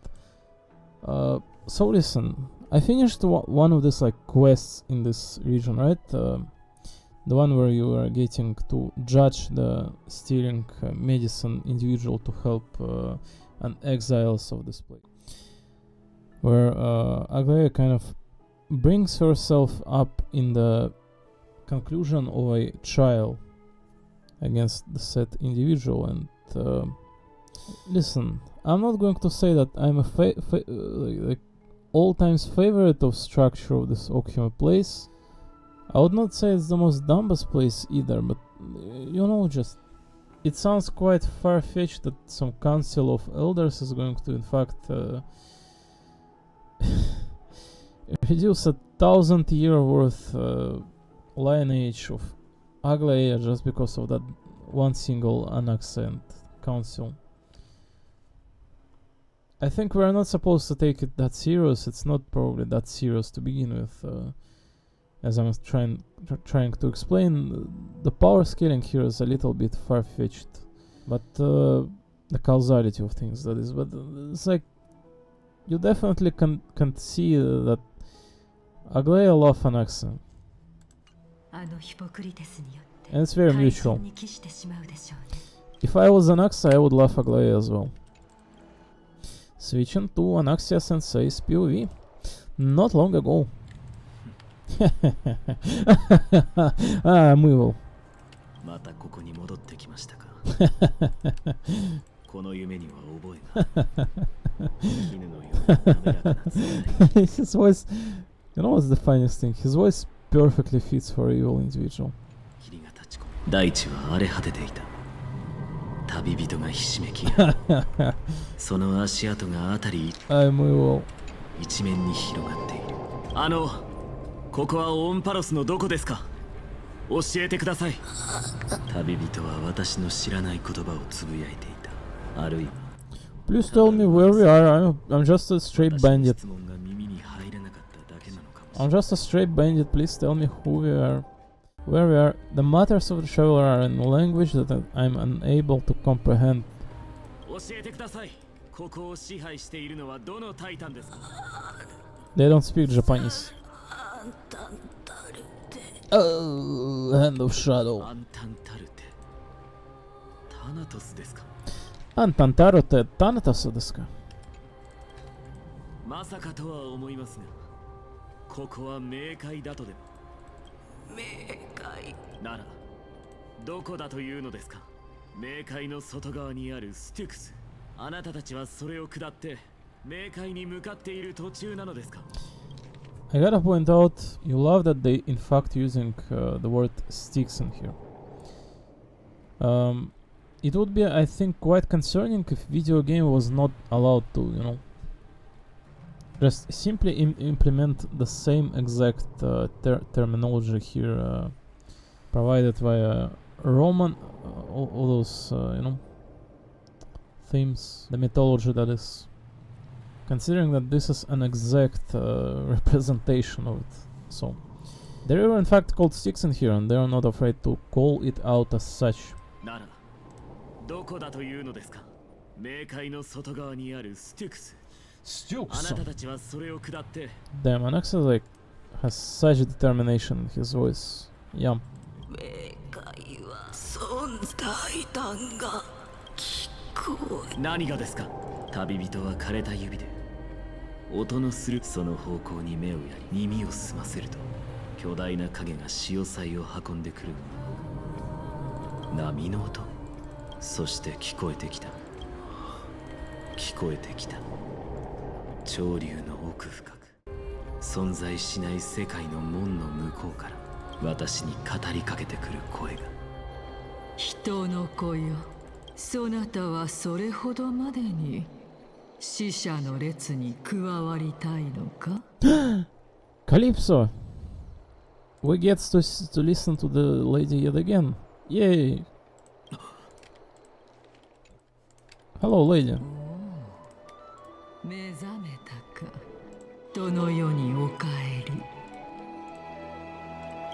Speaker 1: so listen, I finished one of these like quests in this region, right? The one where you are getting to judge the stealing medicine individual to help an exiles of this place. Where Aglaya kind of brings herself up in the conclusion of a trial against the said individual, and listen, I'm not going to say that I'm a like all times favorite of structure of this Okima place. I would not say it's the most dumbest place either, but you know, just it sounds quite far-fetched that some council of elders is going to in fact reduce 1,000-year worth lineage of Aglaya just because of that one single Anaxent council. I think we're not supposed to take it that serious. It's not probably that serious to begin with. As I'm trying to explain, the power scaling here is a little bit far-fetched, but the causality of things, that is. But it's like you definitely can see that Aglaya loves Anaxa.
Speaker 3: あのヒポクリテスによって
Speaker 1: And it's very
Speaker 3: 怪
Speaker 1: mutual.
Speaker 3: 人に帰してしまうでしょうね。
Speaker 1: If I was Anaxia, I would love Aglaya as well. Switching to Anaxia Sensei's POV. Not long ago. Ah, I'm evil.
Speaker 2: またここに戻ってきましたか。この夢には覚えが。絹のような滑らかな冷たい
Speaker 1: His voice, you know what's the funniest thing? His voice perfectly fits for an evil individual.
Speaker 2: 霧が立ち込む。大地は荒れ果てていた。旅人がひしめき合う。その足跡が辺り
Speaker 1: I'm evil.
Speaker 2: 一面に広がっている。ここはオンパロスのどこですか？教えてください。旅人は私の知らない言葉をつぶやいていた。あるいは
Speaker 1: Please tell me where we are. I'm just a straight
Speaker 2: 私の
Speaker 1: bandit.
Speaker 2: 質問が耳に入らなかっただけなのかもしれ
Speaker 1: I'm
Speaker 2: ない。
Speaker 1: just a straight bandit. Please tell me who we are. Where we are. The matters of the traveler are in a language that I'm unable to comprehend.
Speaker 2: 教えてください。ここを支配しているのはどのタイタンですか？
Speaker 1: They don't speak Japanese. Oh, Hand of Shadow.
Speaker 2: アンタンタルテ。タナトスですか？
Speaker 1: Antantaro te Thanatos ですか？
Speaker 2: まさかとは思いますが、ここは冥界だとでも。冥界なら、どこだというのですか？冥界の外側にあるステュクス。あなたたちはそれを下って、冥界に向かっている途中なのですか？
Speaker 1: I gotta point out, you love that they in fact using the word sticks in here. It would be, I think, quite concerning if video game was not allowed to, you know, just simply implement the same exact terminology here provided via Roman, all those, you know, themes, the mythology that is. Considering that this is an exact representation of it. So, they are in fact called sticks in here, and they are not afraid to call it out as such.
Speaker 2: なら、どこだというのですか？冥界の外側にあるステュクス。あなたたちはそれを下って。
Speaker 1: Damn, Anaxia like has such determination in his voice. Yeah.
Speaker 5: 冥界は存在感が聞こえ。
Speaker 2: 何がですか？旅人は枯れた指で音のするその方向に目をやり耳を澄ませると巨大な影が潮騒を運んでくる。波の音。そして聞こえてきた。潮流の奥深く存在しない世界の門の向こうから私に語りかけてくる声が。
Speaker 5: 人の子よ、そなたはそれほどまでに死者の列に加わりたいのか？
Speaker 1: Calypso! We get to listen to the lady yet again. Yay! Hello, lady.
Speaker 5: 目覚めたか。どの世にお帰り。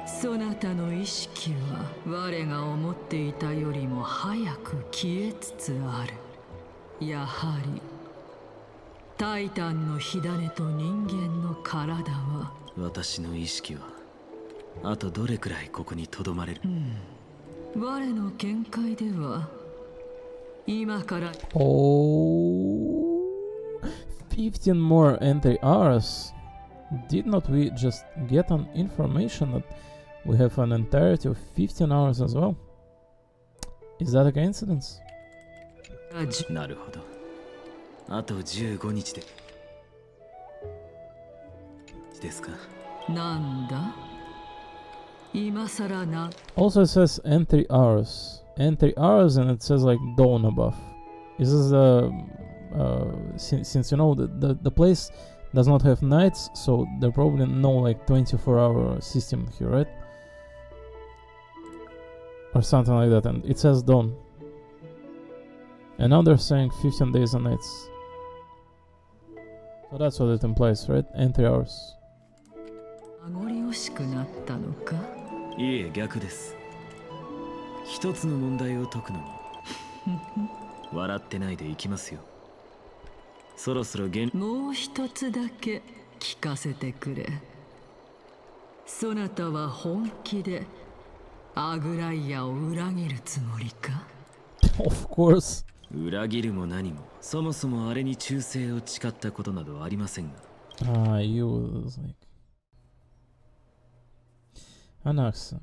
Speaker 5: そなたの意識は我が思っていたよりも早く消えつつある。やはりタイタンの火種と人間の体は
Speaker 2: 私の意識はあとどれくらいここにとどまれる？
Speaker 5: 我の見解では今から
Speaker 1: Oh, 15 more entry hours. Did not we just get an information that we have an entirety of 15 hours as well? Is that a coincidence?
Speaker 2: なるほど。あと15日ですか。
Speaker 5: なんだ今さらな
Speaker 1: Also, it says entry hours. Entry hours, and it says like dawn above. Is this since you know the place does not have nights, so there probably no like 24-hour system here, right? Or something like that, and it says dawn. And now they're saying 15 days and nights. So that's what it implies, right? Entry hours.
Speaker 5: 名残惜しくなったのか？
Speaker 2: いえ、逆です。一つの問題を解くのに笑ってないでいきますよ。そろそろ
Speaker 5: もう一つだけ聞かせてくれ。そなたは本気でアグライアを裏切るつもりか？
Speaker 1: Of course.
Speaker 2: 裏切るも何も、そもそもあれに忠誠を誓ったことなどありませんが。
Speaker 1: You was like Anaxa.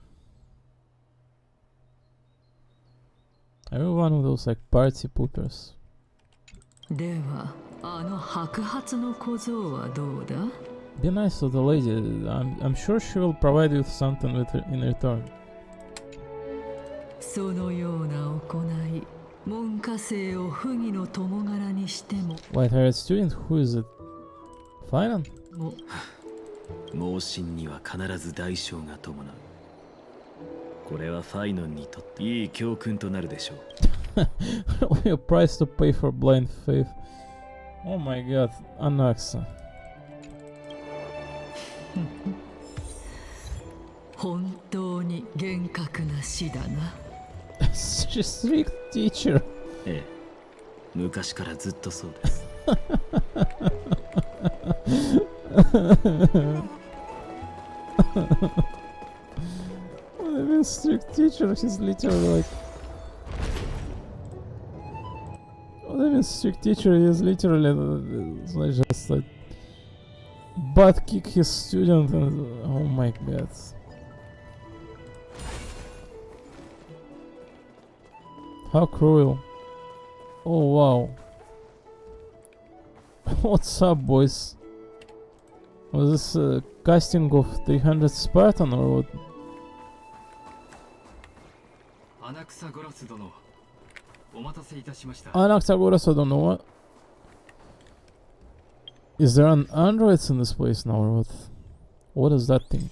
Speaker 1: Are you one of those like party poopers?
Speaker 5: では、あの白髪の小僧はどうだ？
Speaker 1: Be nice to the lady. I'm sure she will provide you with something in return.
Speaker 5: そのような行い、門下生を不義の共柄にしても
Speaker 1: White-haired student, who is it? Finan?
Speaker 5: も
Speaker 2: 盲信には必ず代償が伴う。これはファイノンにとっていい教訓となるでしょう。
Speaker 1: Only a price to pay for blind faith. Oh my god, Anaxa.
Speaker 5: 本当に厳格な死だな。
Speaker 1: She's strict teacher.
Speaker 2: ええ、昔からずっとそうです。
Speaker 1: What do you mean strict teacher? She's literally like... What do you mean strict teacher? He's literally like just like... butt kick his student and... Oh my god. How cruel. Oh wow. What's up, boys? Was this a casting of 300 Spartan or what?
Speaker 6: アナクサゴラス殿、お待たせいたしました。
Speaker 1: Anaxagoras, I don't know what. Is there an androids in this place now or what? What is that thing?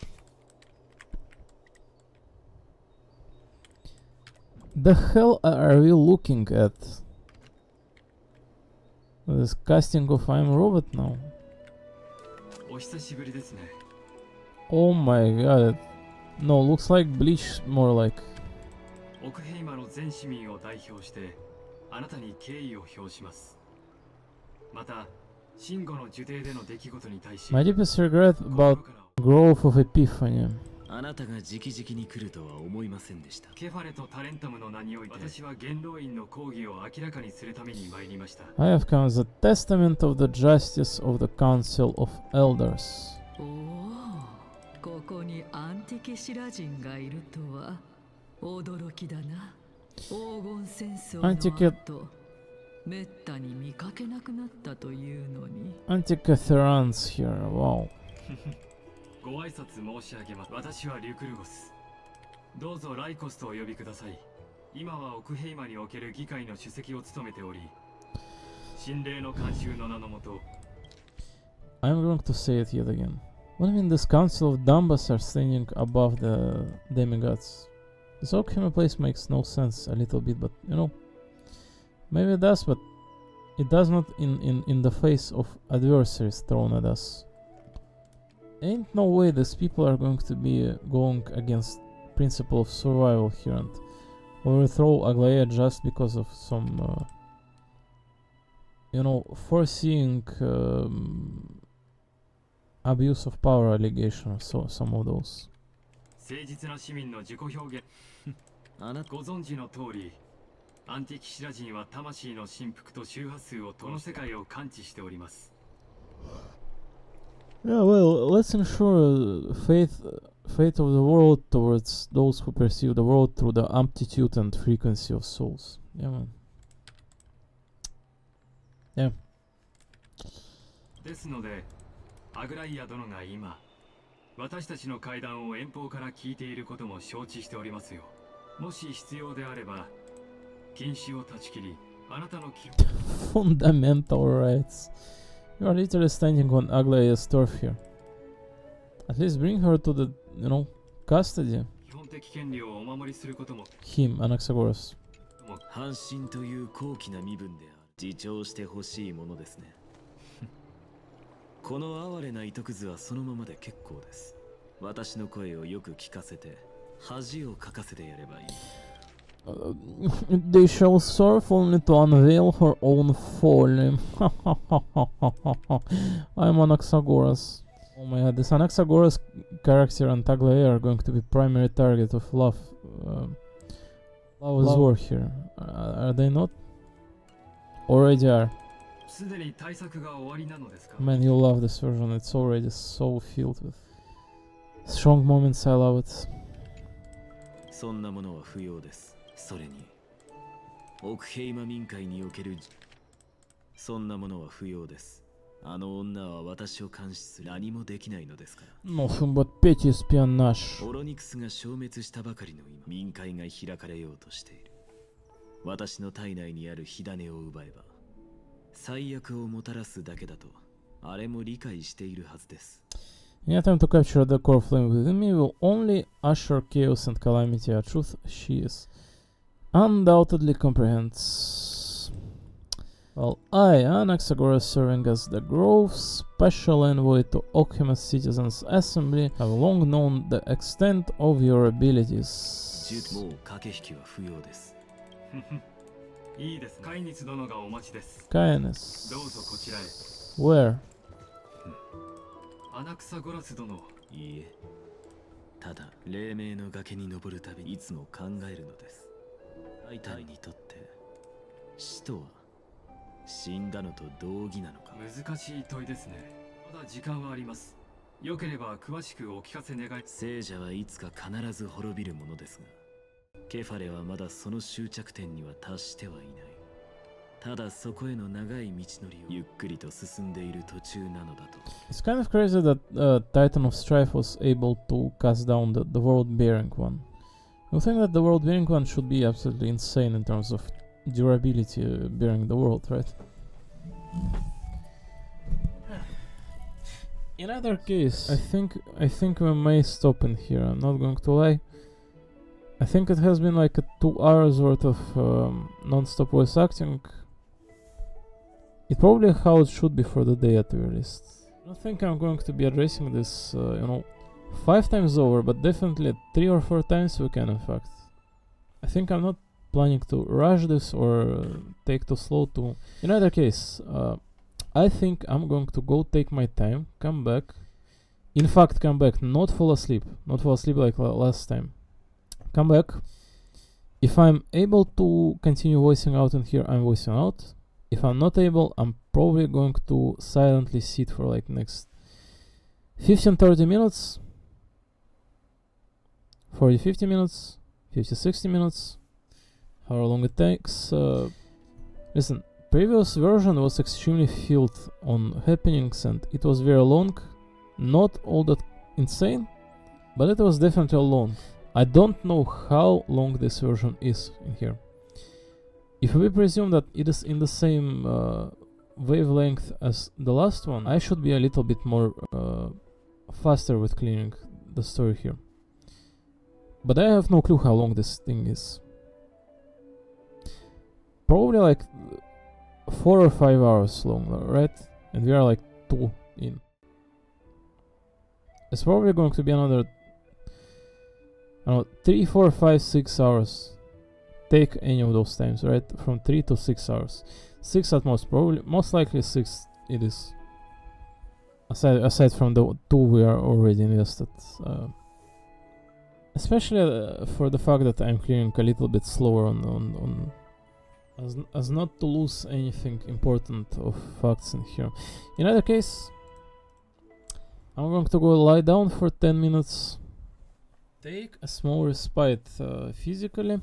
Speaker 1: The hell are we looking at? This casting of I'm Robot now.
Speaker 6: お久しぶりですね。
Speaker 1: Oh my god. No, looks like Bleach more like.
Speaker 6: オクヘイマの全市民を代表してあなたに敬意を表します。また、シンゴの受刑での出来事に対し、
Speaker 1: My deepest regret about growth of Epiphany.
Speaker 2: あなたが直々に来るとは思いませんでした。
Speaker 6: ケファレとタレンタムの名において、私は元老院の抗議を明らかにするために参りました。
Speaker 1: I have come as a testament of the justice of the Council of Elders.
Speaker 5: おお、ここにアンティキシラ人がいるとは驚きだな。黄金戦争の後、めったに見かけなくなったというのに。
Speaker 1: Antikytherans here, wow.
Speaker 6: ご挨拶申し上げます。私はリュクルゴス。どうぞライコスとお呼びください。今はオクヘイマにおける議会の主席を務めており、神霊の慣習の名のもと。
Speaker 1: I'm going to say it yet again. What do you mean this council of Dambas are standing above the demigods? This Okhima place makes no sense a little bit, but you know, maybe it does, but it does not in the face of adversaries thrown at us. Ain't no way these people are going to be going against principle of survival here and overthrow Aglaia just because of some, you know, foreseeing abuse of power allegation, so some of those.
Speaker 6: 誠実な市民の自己表現。あなたご存知の通り、アンティキシラ人は魂の振幅と周波数をこの世界を感知しております。
Speaker 1: Yeah, well, let's ensure fate of the world towards those who perceive the world through the amplitude and frequency of souls. Yeah, man. Yeah.
Speaker 6: ですので、アグライア殿が今、私たちの会談を遠方から聞いていることも承知しておりますよ。もし必要であれば、禁止を断ち切り、あなたの記録
Speaker 1: Fundamental rights. You are literally standing on Aglaia's turf here. At least bring her to the, you know, custody.
Speaker 6: 基本的権利をお守りすることも
Speaker 1: Him, Anaxagoras.
Speaker 2: 半身という高貴な身分である。自重してほしいものですね。この哀れな糸くずはそのままで結構です。私の声をよく聞かせて、恥をかかせてやればいい。
Speaker 1: They shall serve only to unveil her own folly. I'm Anaxagoras. Oh my god, this Anaxagoras character and Aglaé are going to be primary target of love. Love is war here. Are they not? Already are.
Speaker 6: すでに対策が終わりなのですか
Speaker 1: Man, you love this version. It's already so filled with strong moments. I love it.
Speaker 2: そんなものは不要です。それにオクヘイマ民会におけるそんなものは不要です。あの女は私を監視する何もできないのですから。
Speaker 1: Nothing but petty espionage.
Speaker 2: オロニクスが消滅したばかりの今、民会が開かれようとしている。私の体内にある火種を奪えば最悪をもたらすだけだとあれも理解しているはずです。
Speaker 1: Any attempt to capture the core flame within me will only usher chaos and calamity. A truth she is undoubtedly comprehends. Well, I, Anaxagoras, serving as the Grove's special envoy to Okhima Citizens Assembly, have long known the extent of your abilities.
Speaker 2: もう駆け引きは不要です。
Speaker 6: いいです。カイニツ殿がお待ちです。
Speaker 1: Kindness.
Speaker 6: どうぞこちらへ。
Speaker 1: Where?
Speaker 6: アナクサゴラス殿。
Speaker 2: いいえ、ただ黎明の崖に登るたびいつも考えるのです。タイタンにとって死とは死んだのと同義なのか。
Speaker 6: 難しい問いですね。まだ時間はあります。よければ詳しくお聞かせ願い。
Speaker 2: 聖者はいつか必ず滅びるものですが、ケファレはまだその終着点には達してはいない。ただそこへの長い道のりをゆっくりと進んでいる途中なのだと。
Speaker 1: It's kind of crazy that Titan of Strife was able to cast down the world-bearing one. You think that the world-bearing one should be absolutely insane in terms of durability bearing the world, right? In either case, I think we may stop in here. I'm not going to lie. I think it has been like a 2 hours worth of non-stop voice acting. It's probably how it should be for the day at the very least. I don't think I'm going to be addressing this, 5 times over, but definitely 3 or 4 times we can, in fact. I think I'm not planning to rush this or take too slow to... In either case, I think I'm going to go take my time, come back. In fact, come back, not fall asleep. Not fall asleep like last time. Come back. If I'm able to continue voicing out in here, I'm voicing out. If I'm not able, I'm probably going to silently sit for like next 15-30 minutes, 40-50 minutes, 50-60 minutes, however long it takes. Listen, previous version was extremely filled on happenings and it was very long, not all that insane, but it was definitely long. I don't know how long this version is in here. If we presume that it is in the same wavelength as the last one, I should be a little bit more faster with clearing the story here. But I have no clue how long this thing is. Probably like 4 or 5 hours long, right? And we are like 2 in. It's probably going to be another 3, 4, 5, 6 hours. Take any of those times, right? From 3 to 6 hours. 6 at most, probably. Most likely 6 it is. Aside from the 2 we are already invested. Especially for the fact that I'm clearing a little bit slower on as not to lose anything important of facts in here. In either case, I'm going to go lie down for 10 minutes. Take a small respite physically.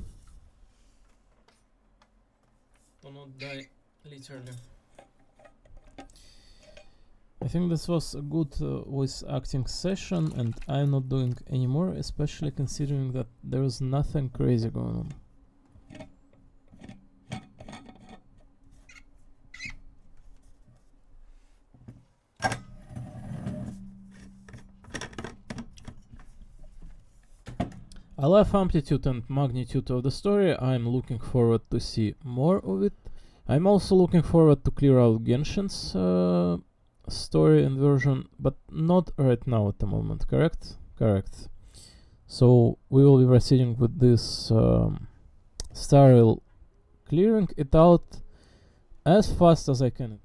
Speaker 1: Do not die literally. I think this was a good voice acting session and I'm not doing any more, especially considering that there is nothing crazy going on. I love amplitude and magnitude of the story. I'm looking forward to see more of it. I'm also looking forward to clear out Genshin's story and version, but not right now at the moment, correct? Correct. So we will be proceeding with this Staril, clearing it out as fast as I can.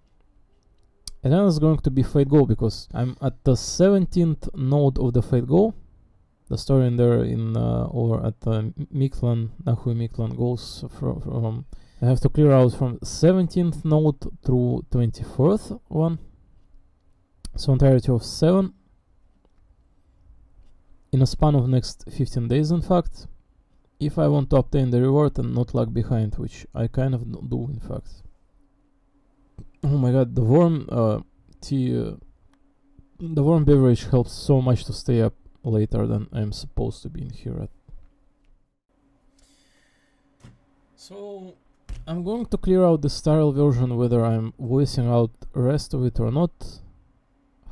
Speaker 1: And then it's going to be Fate Go, because I'm at the 17th node of the Fate Go. The story in there over at Miklan, Nahui Miklan goes from I have to clear out from 17th node through 24th one. So entirety of 7 in a span of next 15 days, in fact, if I want to obtain the reward and not lag behind, which I kind of do, in fact. Oh my god, the warm tea, the warm beverage helps so much to stay up later than I'm supposed to be in here at. So I'm going to clear out the sterile version, whether I'm voicing out the rest of it or not,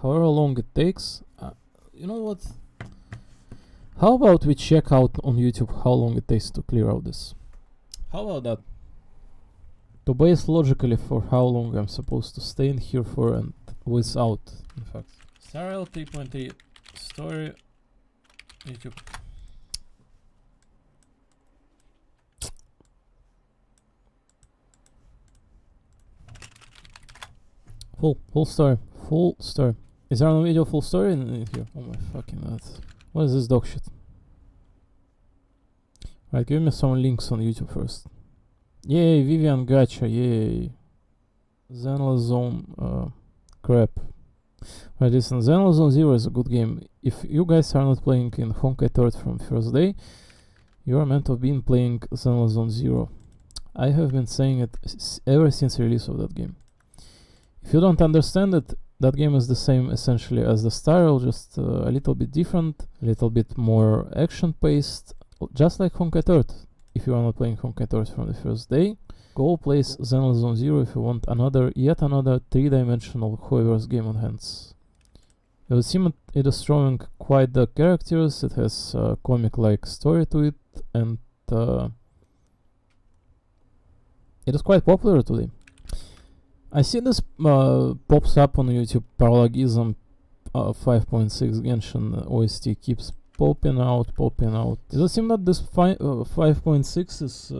Speaker 1: however long it takes. You know what? How about we check out on YouTube how long it takes to clear out this? How about that? To base logically for how long I'm supposed to stay in here for and voice out, in fact. Sterile 3.3 story YouTube. Full story. Is there no video full story in here? Oh my fucking god. What is this dog shit? Right, give me some links on YouTube first. Yay, Vivian Gacha, yay. Zenless Zone, crap. Right, listen, Zenless Zone 0 is a good game. If you guys are not playing in Honkai Third from first day, you are meant to have been playing Zenless Zone 0. I have been saying it ever since release of that game. If you don't understand it, that game is the same essentially as the style, just a little bit different, a little bit more action-paced, just like Honkai Third. If you are not playing Honkai Third from the first day, go play Zenless Zone 0 if you want yet another 3-dimensional Hoyoverse game on hands. It would seem it is drawing quite the characters, it has a comic-like story to it, and it is quite popular today. I see this pops up on YouTube, Paralogism 5.6 Genshin OST keeps popping out. It does seem that this 5.6 is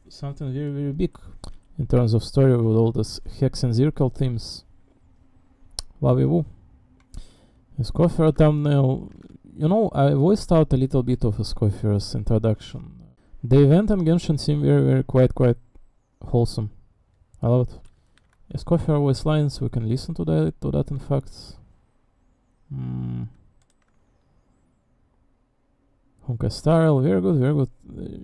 Speaker 1: something very, very big in terms of story with all this Hex and Zirkel themes. Woo. Scofier thumbnail. You know, I voiced out a little bit of a Scofier's introduction. The event and Genshin seem very, very quite wholesome. I love it. Scofier voice lines, we can listen to that in fact. Honkai Style, very good.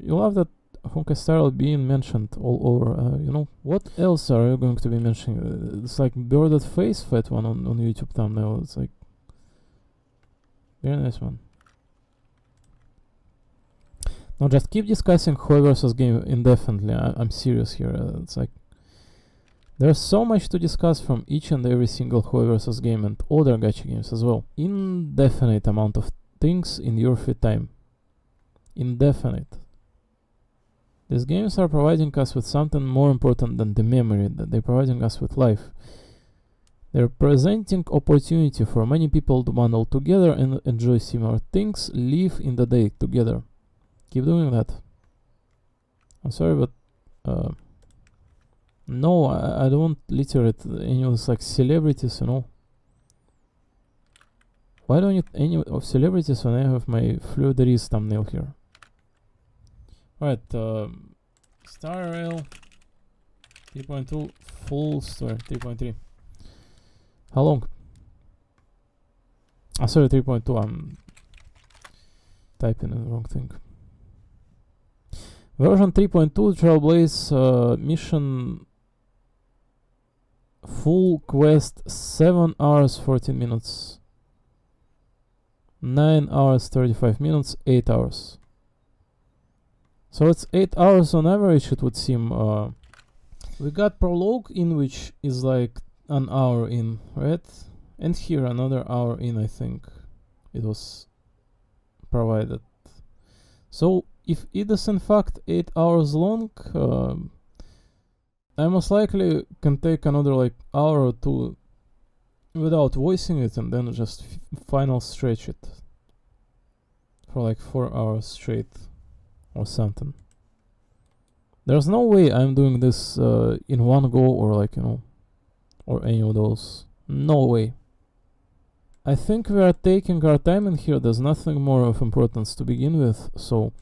Speaker 1: You love that Honkai Style being mentioned all over. You know, what else are you going to be mentioning? It's like Birded Face Fat one on YouTube thumbnail. It's like very nice one. Now just keep discussing Hoyoverse's game indefinitely. I'm serious here. It's like there's so much to discuss from each and every single Hoyoverse's game and other gacha games as well. Indefinite amount of things in your free time. Indefinite. These games are providing us with something more important than the memory, that they're providing us with life. They're presenting opportunity for many people to bundle together and enjoy similar things, live in the day together. Keep doing that. I'm sorry, but no, I don't want literate any of those like celebrities, you know. Why don't you any of celebrities when I have my Fleur-de-Lis thumbnail here? Alright, Star Rail 3.2 full story 3.3. How long? Sorry, 3.2. I'm typing in the wrong thing. Version 3.2 Trailblaze mission full quest 7 hours 14 minutes. 9 hours 35 minutes, 8 hours. So it's 8 hours on average, it would seem. We got prologue in, which is like an hour in, right? And here another hour in, I think it was provided. So if it is in fact 8 hours long, I most likely can take another like hour or two without voicing it and then just final stretch it for like 4 hours straight or something. There's no way I'm doing this in one go or like, you know, or any of those. No way. I think we are taking our time in here. There's nothing more of importance to begin with, so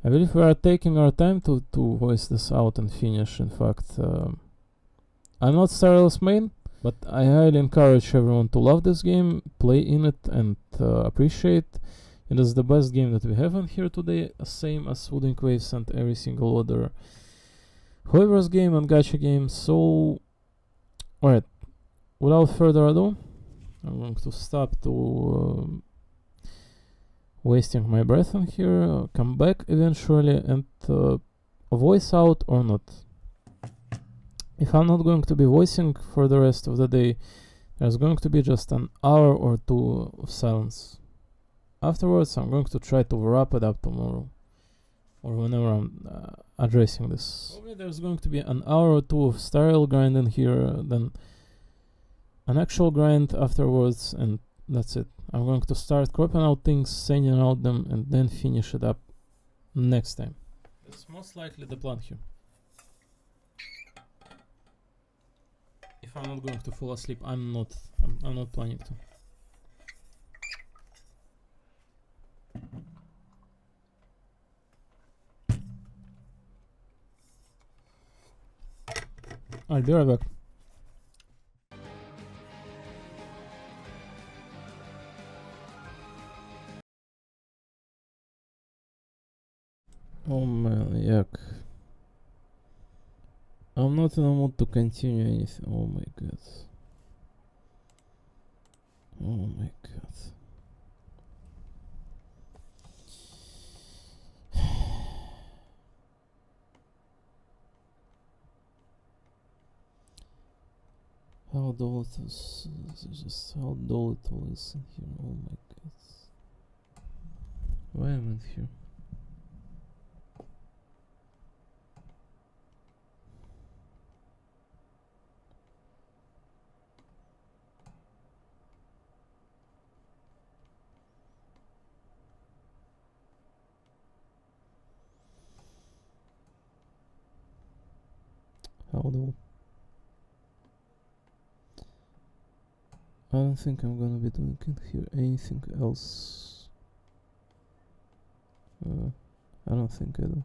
Speaker 1: I believe we are taking our time to voice this out and finish. In fact, I'm not Starless main, but I highly encourage everyone to love this game, play in it, and appreciate. It is the best game that we have in here today, same as Wooden Waves and every single other Hoiver's game and gacha game. So, alright, without further ado, I'm going to stop to wasting my breath in here, come back eventually, and voice out or not. If I'm not going to be voicing for the rest of the day, there's going to be just an hour or two of silence. Afterwards, I'm going to try to wrap it up tomorrow, or whenever I'm addressing this. Probably there's going to be an hour or two of style grind in here, then an actual grind afterwards, and that's it. I'm going to start cropping out things, sending out them, and then finish it up next time. That's most likely the plan here. If I'm not going to fall asleep, I'm not planning to. I'll be right back. Oh man, yuck. I'm not in a mood to continue anything. Oh my god. Oh my god. How dull it is. Just how dull it all is in here. Oh my god. Why am I here? How dull. I don't think I'm gonna be doing in here anything else. I don't think I do.